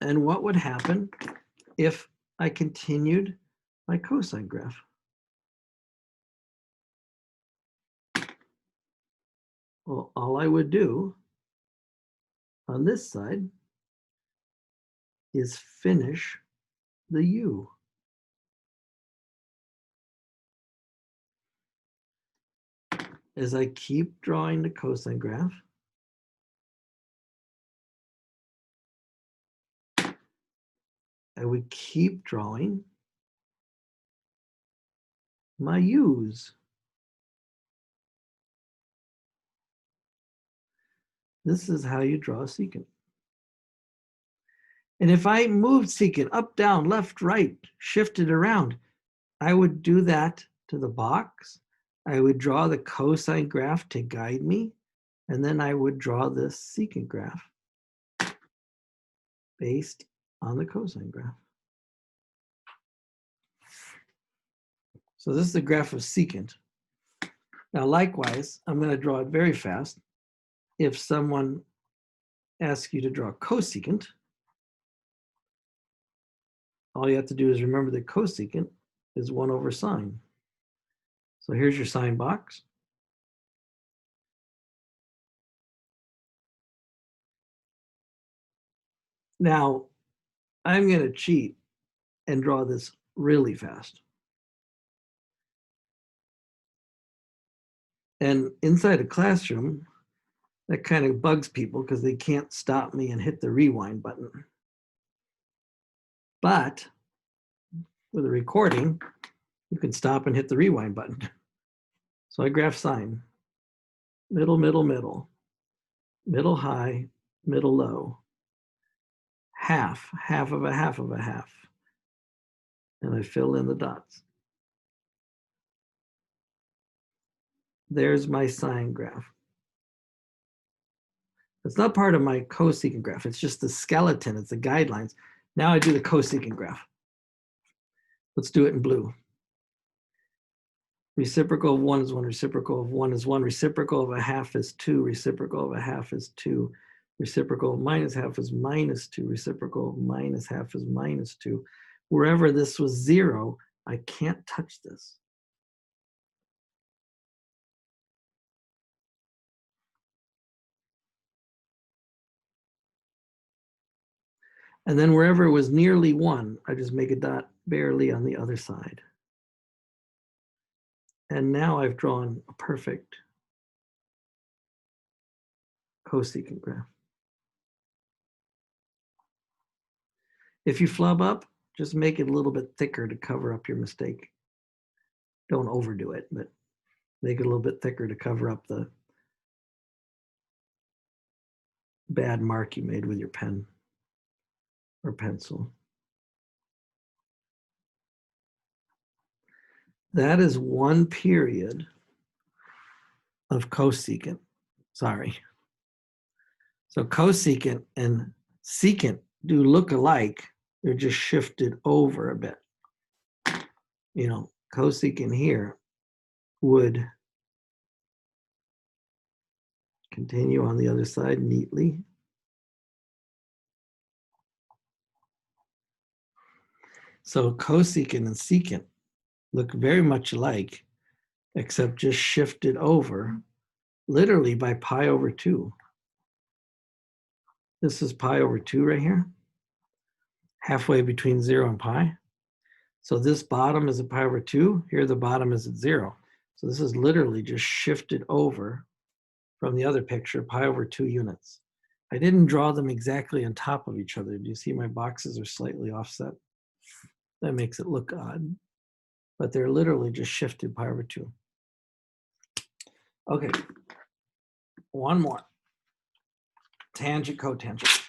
And what would happen if I continued my cosine graph? Well, all I would do on this side is finish the U. As I keep drawing the cosine graph, I would keep drawing my U's. This is how you draw a secant. And if I moved secant up, down, left, right, shifted around, I would do that to the box. I would draw the cosine graph to guide me, and then I would draw this secant graph based on the cosine graph. So this is the graph of secant. Now, likewise, I'm going to draw it very fast. If someone asks you to draw cosecant, all you have to do is remember that cosecant is 1 over sine. So here's your sine box. Now, I'm going to cheat and draw this really fast. And inside a classroom, that kind of bugs people because they can't stop me and hit the rewind button. But with a recording, you can stop and hit the rewind button. So I graph sine. Middle, middle, middle. Middle high, middle low. Half, half of a half of a half. And I fill in the dots. There's my sine graph. It's not part of my cosecant graph. It's just the skeleton. It's the guidelines. Now I do the cosecant graph. Let's do it in blue. Reciprocal of 1 is 1. Reciprocal of 1 is 1. Reciprocal of a half is 2. Reciprocal of a half is 2. Reciprocal of minus half is minus 2. Reciprocal of minus half is minus 2. Wherever this was 0, I can't touch this. And then wherever it was nearly 1, I just make a dot barely on the other side. And now I've drawn a perfect cosecant graph. If you flub up, just make it a little bit thicker to cover up your mistake. Don't overdo it, but make it a little bit thicker to cover up the bad mark you made with your pen or pencil. That is one period of cosecant. Sorry. So cosecant and secant do look alike. They're just shifted over a bit. You know, cosecant here would continue on the other side neatly. So cosecant and secant look very much alike, except just shifted over literally by pi over 2. This is pi over 2 right here. halfway between 0 and pi. So this bottom is at pi over 2. Here the bottom is at 0. So this is literally just shifted over from the other picture, pi over 2 units. I didn't draw them exactly on top of each other. Do you see my boxes are slightly offset? That makes it look odd. But they're literally just shifted pi over 2. Okay, one more. Tangent, cotangent.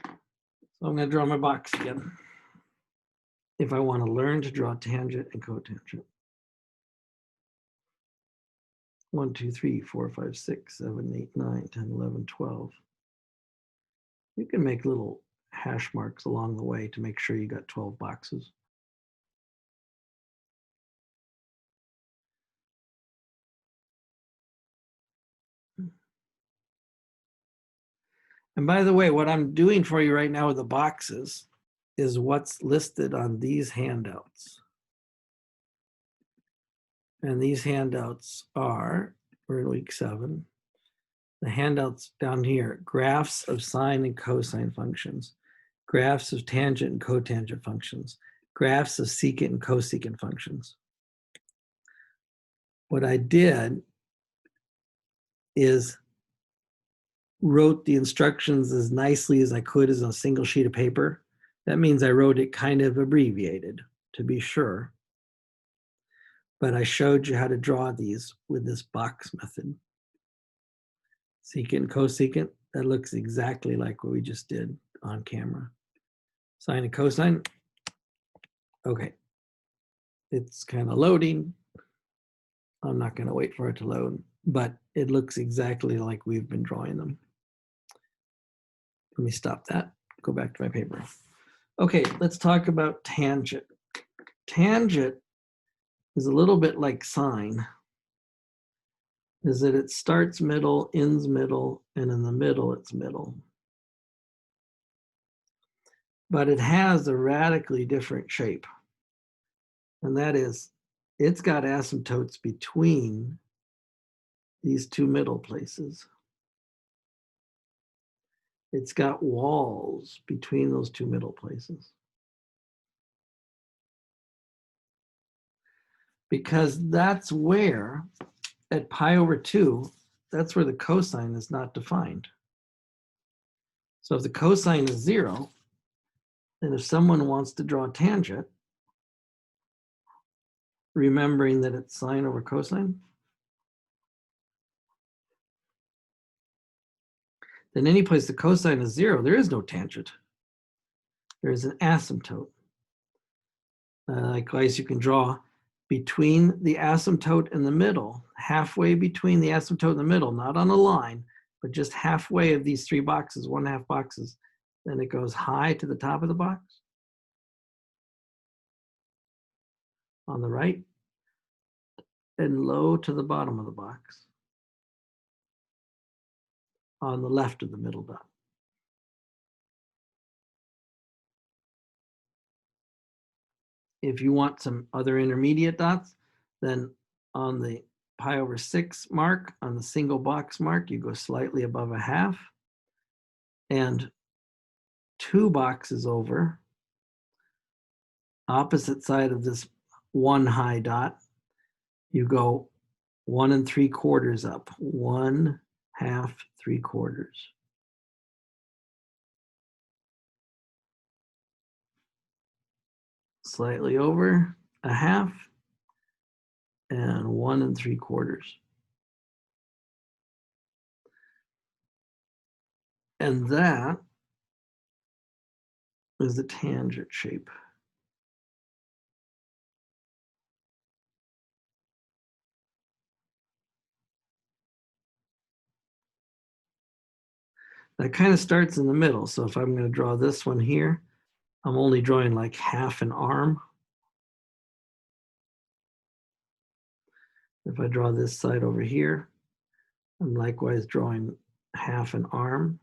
So I'm going to draw my box again if I want to learn to draw tangent and cotangent. 1, 2, 3, 4, 5, 6, 7, 8, 9, 10, 11, 12. You can make little hash marks along the way to make sure you got 12 boxes. And by the way, what I'm doing for you right now with the boxes is what's listed on these handouts. And these handouts are, we're in week 7. The handouts down here, graphs of sine and cosine functions, graphs of tangent and cotangent functions, graphs of secant and cosecant functions. What I did is wrote the instructions as nicely as I could as a single sheet of paper. That means I wrote it kind of abbreviated, to be sure. But I showed you how to draw these with this box method. Secant, cosecant, that looks exactly like what we just did on camera. Sine and cosine, okay. It's kind of loading. I'm not going to wait for it to load, but it looks exactly like we've been drawing them. Let me stop that, go back to my paper. Okay, let's talk about tangent. Tangent is a little bit like sine, is that it starts middle, ends middle, and in the middle it's middle. But it has a radically different shape. And that is, it's got asymptotes between these two middle places. It's got walls between those two middle places. Because that's where, at pi over 2, that's where the cosine is not defined. So if the cosine is 0, then if someone wants to draw a tangent, remembering that it's sine over cosine, then any place the cosine is 0, there is no tangent. There is an asymptote. Likewise, you can draw between the asymptote and the middle, halfway between the asymptote and the middle, not on a line, but just halfway of these 3 boxes, 1/2 boxes. Then it goes high to the top of the box on the right and low to the bottom of the box on the left of the middle dot. If you want some other intermediate dots, then on the pi over 6 mark, on the single box mark, you go slightly above 1/2. And 2 boxes over, opposite side of this 1 high dot, you go 1 3/4 up, 1/2 3/4. Slightly over 1/2 and 1 3/4. And that is the tangent shape. That kind of starts in the middle. So if I'm going to draw this one here, I'm only drawing like 1/2 an arm. If I draw this side over here, I'm likewise drawing 1/2 an arm.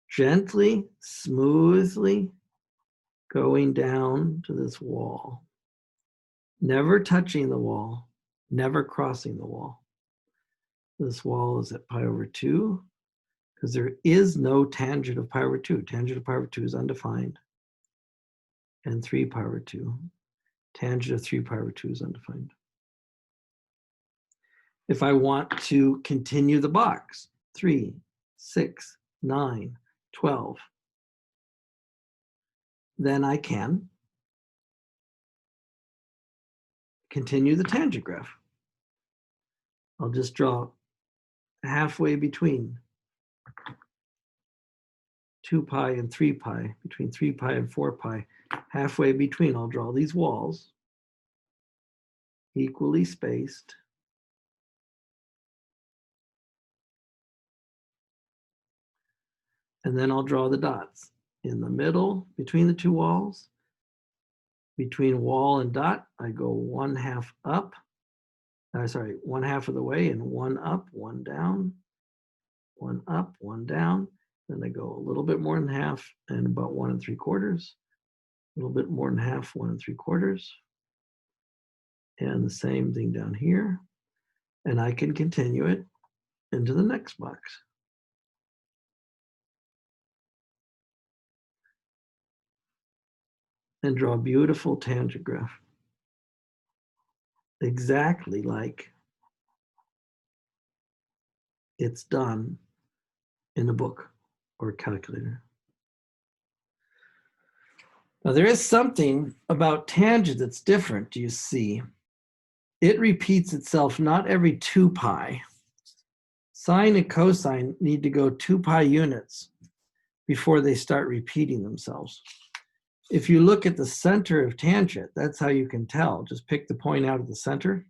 Gently, smoothly going down to this wall. Never touching the wall, never crossing the wall. This wall is at pi over 2. because there is no tangent of pi over 2. Tangent of pi over 2 is undefined. And 3 pi over 2. Tangent of 3 pi over 2 is undefined. If I want to continue the box, 3, 6, 9, 12, then I can continue the tangent graph. I'll just draw halfway between 2 pi and 3 pi, between 3 pi and 4 pi, halfway between, I'll draw these walls, equally spaced. And then I'll draw the dots in the middle between the two walls. Between wall and dot, I go 1/2 up. Sorry, 1/2 of the way, and 1 up, 1 down, 1 up, 1 down. Then I go a little bit more than half and about 1 3/4. A little bit more than half, 1 3/4. And the same thing down here. And I can continue it into the next box. And draw a beautiful tangent graph. Exactly like it's done in a book or a calculator. Now there is something about tangent that's different, do you see? It repeats itself not every 2 pi. Sine and cosine need to go 2 pi units before they start repeating themselves. If you look at the center of tangent, that's how you can tell. Just pick the point out of the center.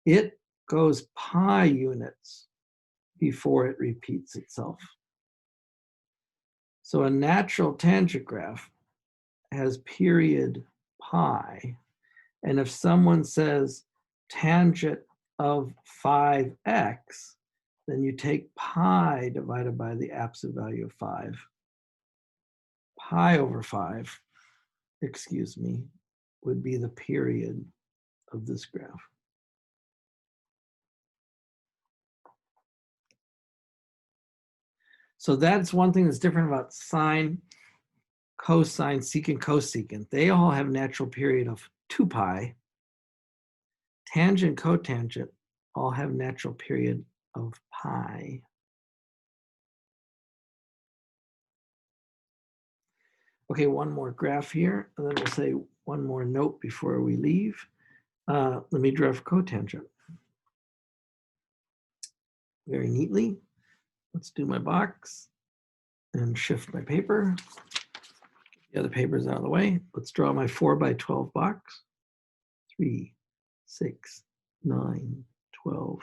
It goes pi units before it repeats itself. So a natural tangent graph has period pi. And if someone says tangent of 5x, then you take pi divided by the absolute value of 5. Pi over 5, excuse me, would be the period of this graph. So that's one thing that's different about sine, cosine, secant, cosecant. They all have natural period of 2 pi. Tangent, cotangent all have natural period of pi. Okay, one more graph here, and then we'll say one more note before we leave. Let me draw cotangent. Very neatly. Let's do my box and shift my paper. The other paper's out of the way. Let's draw my 4 by 12 box. 3, 6, 9, 12.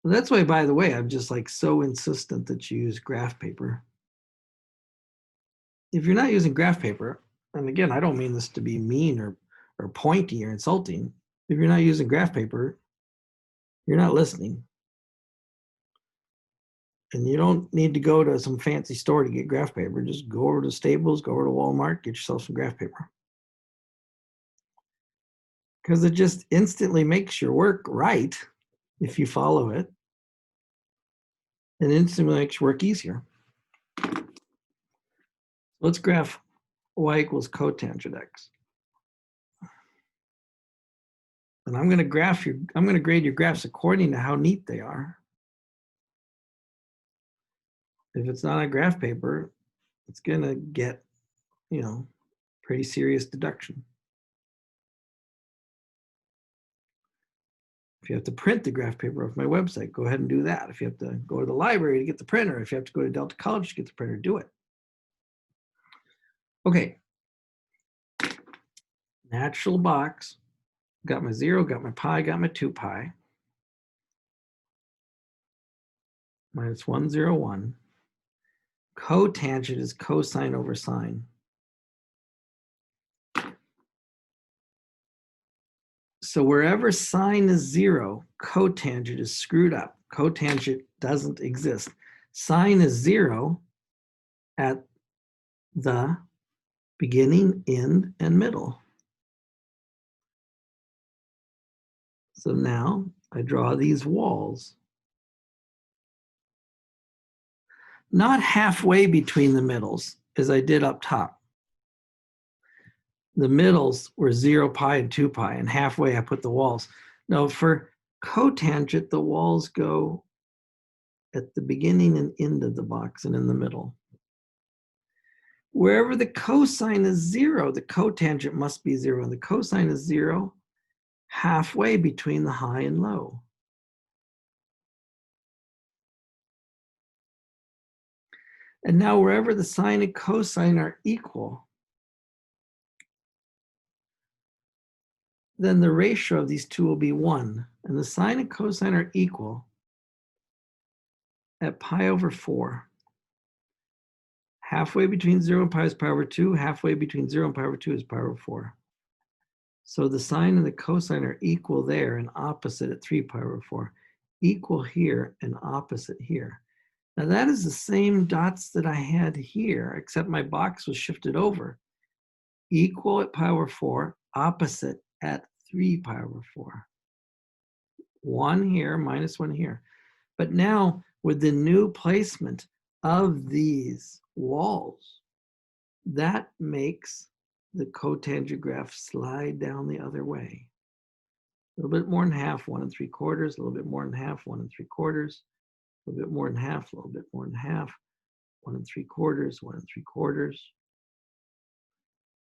And that's why, by the way, I'm just like so insistent that you use graph paper. If you're not using graph paper, and again, I don't mean this to be mean or pointy or insulting. If you're not using graph paper, you're not listening. And you don't need to go to some fancy store to get graph paper. Just go over to Staples, go over to Walmart, get yourself some graph paper. Because it just instantly makes your work right if you follow it. And instantly makes your work easier. Let's graph y equals cotangent x. And I'm going to grade your graphs according to how neat they are. If it's not on graph paper, it's going to get, pretty serious deduction. If you have to print the graph paper off my website, go ahead and do that. If you have to go to the library to get the printer, if you have to go to Delta College to get the printer, do it. Okay. Natural box. Got my 0, got my pi, got my 2 pi. Minus 1, 0, 1. Cotangent is cosine over sine. So wherever sine is 0, cotangent is screwed up. Cotangent doesn't exist. Sine is 0 at the beginning, end, and middle. So now I draw these walls. not halfway between the middles as I did up top. The middles were 0, pi, and 2 pi, and halfway I put the walls. Now for cotangent, the walls go at the beginning and end of the box and in the middle. Wherever the cosine is 0, the cotangent must be 0, and the cosine is 0 halfway between the high and low. And now wherever the sine and cosine are equal, then the ratio of these two will be 1. And the sine and cosine are equal at pi over 4. Halfway between 0 and pi is pi over 2. Halfway between 0 and pi over 2 is pi over 4. So the sine and the cosine are equal there and opposite at 3 pi over 4. Equal here and opposite here. Now that is the same dots that I had here, except my box was shifted over. Equal at pi over 4, opposite at 3 pi over 4. 1 here, minus 1 here. But now with the new placement of these walls, that makes the cotangent graph slide down the other way. A little bit more than half, 1 3/4, a little bit more than half, 1 3/4, a little bit more than half, a little bit more than half, 1 3/4, 1 3/4.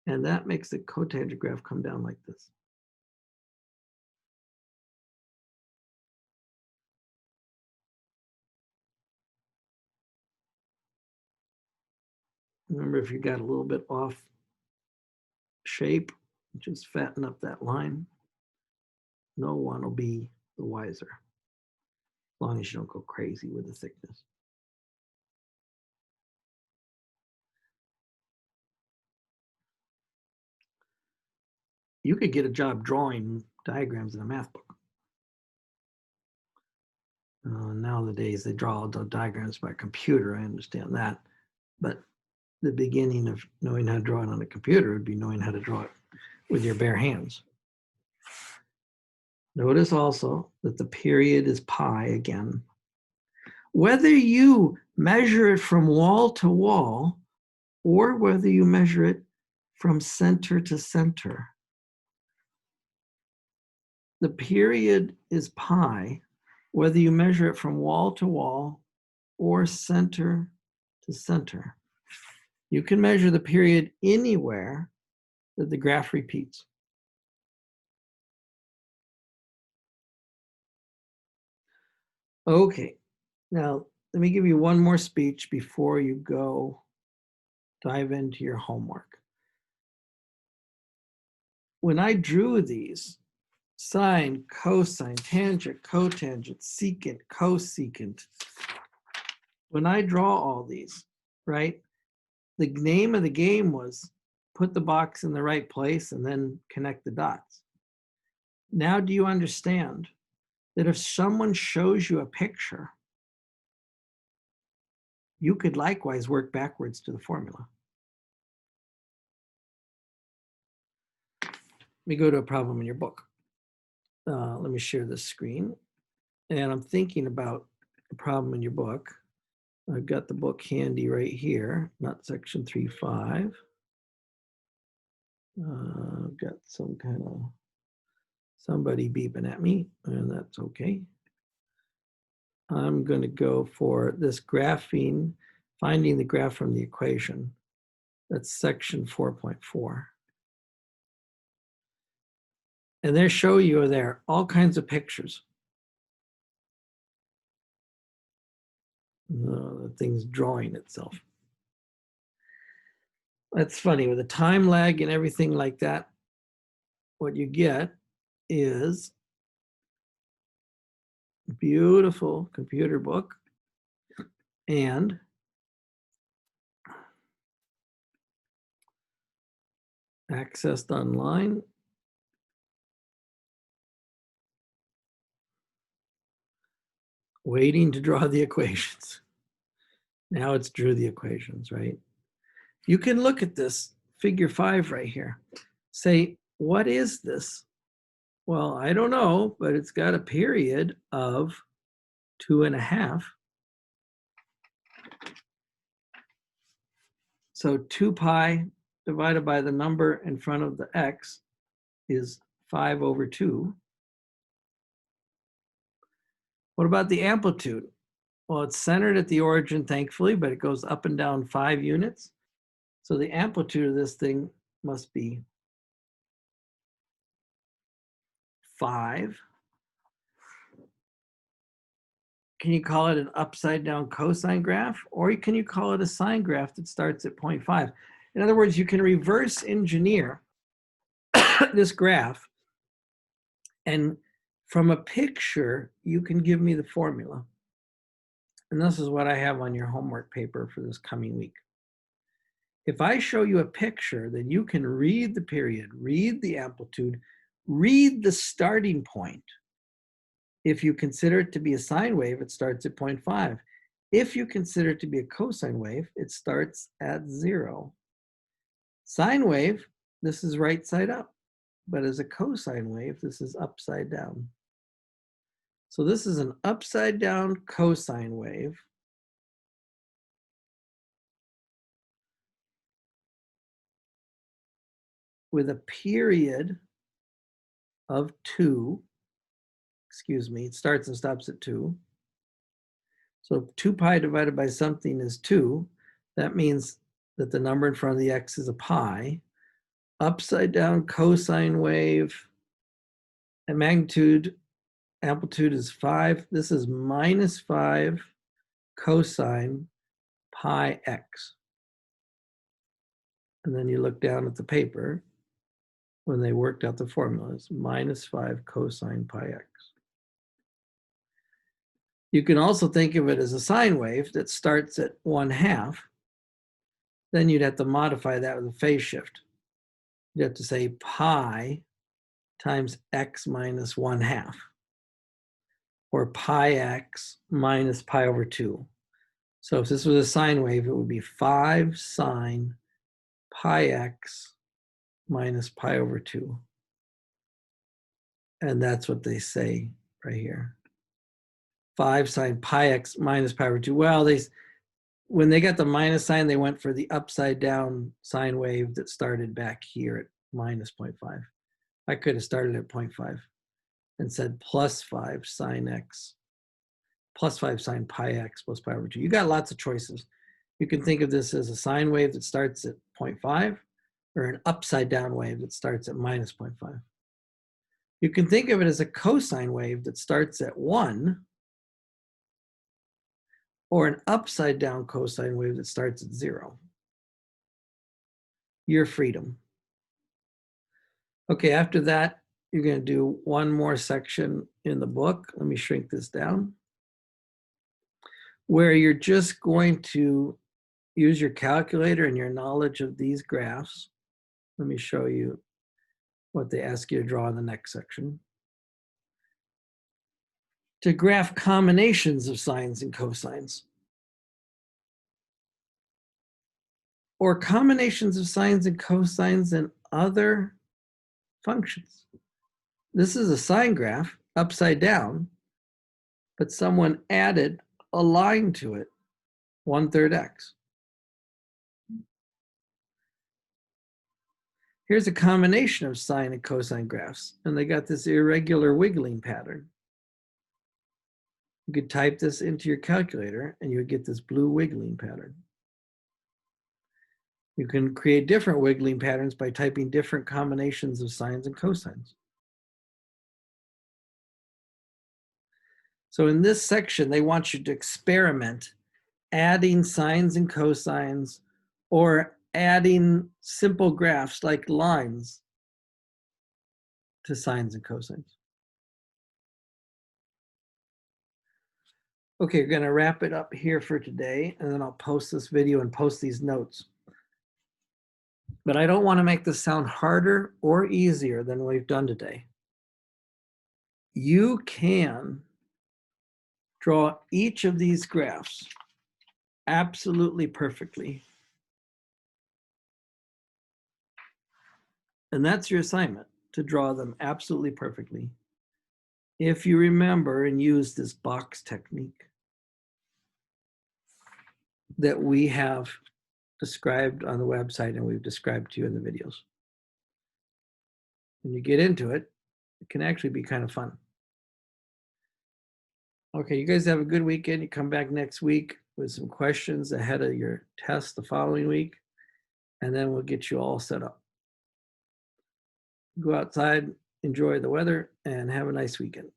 And that makes the cotangent graph come down like this. Remember, if you got a little bit off shape, just fatten up that line. No one will be the wiser, as long as you don't go crazy with the thickness. You could get a job drawing diagrams in a math book. Nowadays, they draw the diagrams by computer. I understand that. But the beginning of knowing how to draw it on a computer would be knowing how to draw it with your bare hands. Notice also that the period is pi again. Whether you measure it from wall to wall or whether you measure it from center to center, the period is pi, whether you measure it from wall to wall or center to center. You can measure the period anywhere that the graph repeats. Okay, now let me give you one more speech before you go dive into your homework. When I drew these, sine, cosine, tangent, cotangent, secant, cosecant, when I draw all these, right, the name of the game was put the box in the right place and then connect the dots. Now do you understand that if someone shows you a picture, you could likewise work backwards to the formula? Let me go to a problem in your book. Let me share this screen. And I'm thinking about a problem in your book. I've got the book handy right here, not section 3.5. I've got some kind of somebody beeping at me, and that's okay. I'm going to go for this graphing, finding the graph from the equation. That's section 4.4. And they show you there all kinds of pictures. The thing's drawing itself. That's funny, with a time lag and everything like that, what you get is a beautiful computer book and accessed online. Waiting to draw the equations. Now it's drew the equations, right? You can look at this figure 5 right here. Say, what is this? Well, I don't know, but it's got a period of 2.5. So 2 pi divided by the number in front of the x is 5 over 2. What about the amplitude? Well, it's centered at the origin, thankfully, but it goes up and down 5 units. So the amplitude of this thing must be 5. Can you call it an upside down cosine graph? Or can you call it a sine graph that starts at 0.5? In other words, you can reverse engineer this graph, and from a picture, you can give me the formula. And this is what I have on your homework paper for this coming week. If I show you a picture, then you can read the period, read the amplitude, read the starting point. If you consider it to be a sine wave, it starts at 0.5. If you consider it to be a cosine wave, it starts at 0. Sine wave, this is right side up. But as a cosine wave, this is upside down. So this is an upside down cosine wave with a period of 2. Excuse me, it starts and stops at 2. So 2 pi divided by something is 2. That means that the number in front of the x is a pi. Upside down cosine wave, and magnitude, amplitude is 5. This is minus 5 cosine pi x. And then you look down at the paper when they worked out the formulas, minus 5 cosine pi x. You can also think of it as a sine wave that starts at 1/2. Then you'd have to modify that with a phase shift. You'd have to say pi times x minus 1/2, or pi x minus pi over 2. So if this was a sine wave, it would be 5 sine pi x minus pi over 2. And that's what they say right here. 5 sine pi x minus pi over 2. Well, when they got the minus sign, they went for the upside down sine wave that started back here at minus 0.5. I could have started at 0.5 and said plus 5 sine x, plus 5 sine pi x plus pi over 2. You got lots of choices. You can think of this as a sine wave that starts at 0.5 or an upside down wave that starts at minus 0.5. You can think of it as a cosine wave that starts at 1, or an upside down cosine wave that starts at 0. Your freedom. Okay, after that, you're going to do one more section in the book. Let me shrink this down, where you're just going to use your calculator and your knowledge of these graphs. Let me show you what they ask you to draw in the next section. To graph combinations of sines and cosines, or combinations of sines and cosines and other functions. This is a sine graph upside down, but someone added a line to it, 1/3 x. Here's a combination of sine and cosine graphs, and they got this irregular wiggling pattern. You could type this into your calculator and you would get this blue wiggling pattern. You can create different wiggling patterns by typing different combinations of sines and cosines. So in this section, they want you to experiment adding sines and cosines, or adding simple graphs like lines to sines and cosines. Okay, we're going to wrap it up here for today, and then I'll post this video and post these notes. But I don't want to make this sound harder or easier than we've done today. You can draw each of these graphs absolutely perfectly. And that's your assignment, to draw them absolutely perfectly. If you remember and use this box technique that we have described on the website and we've described to you in the videos. When you get into it, it can actually be kind of fun. Okay, you guys have a good weekend. You come back next week with some questions ahead of your test the following week, and then we'll get you all set up. Go outside, enjoy the weather, and have a nice weekend.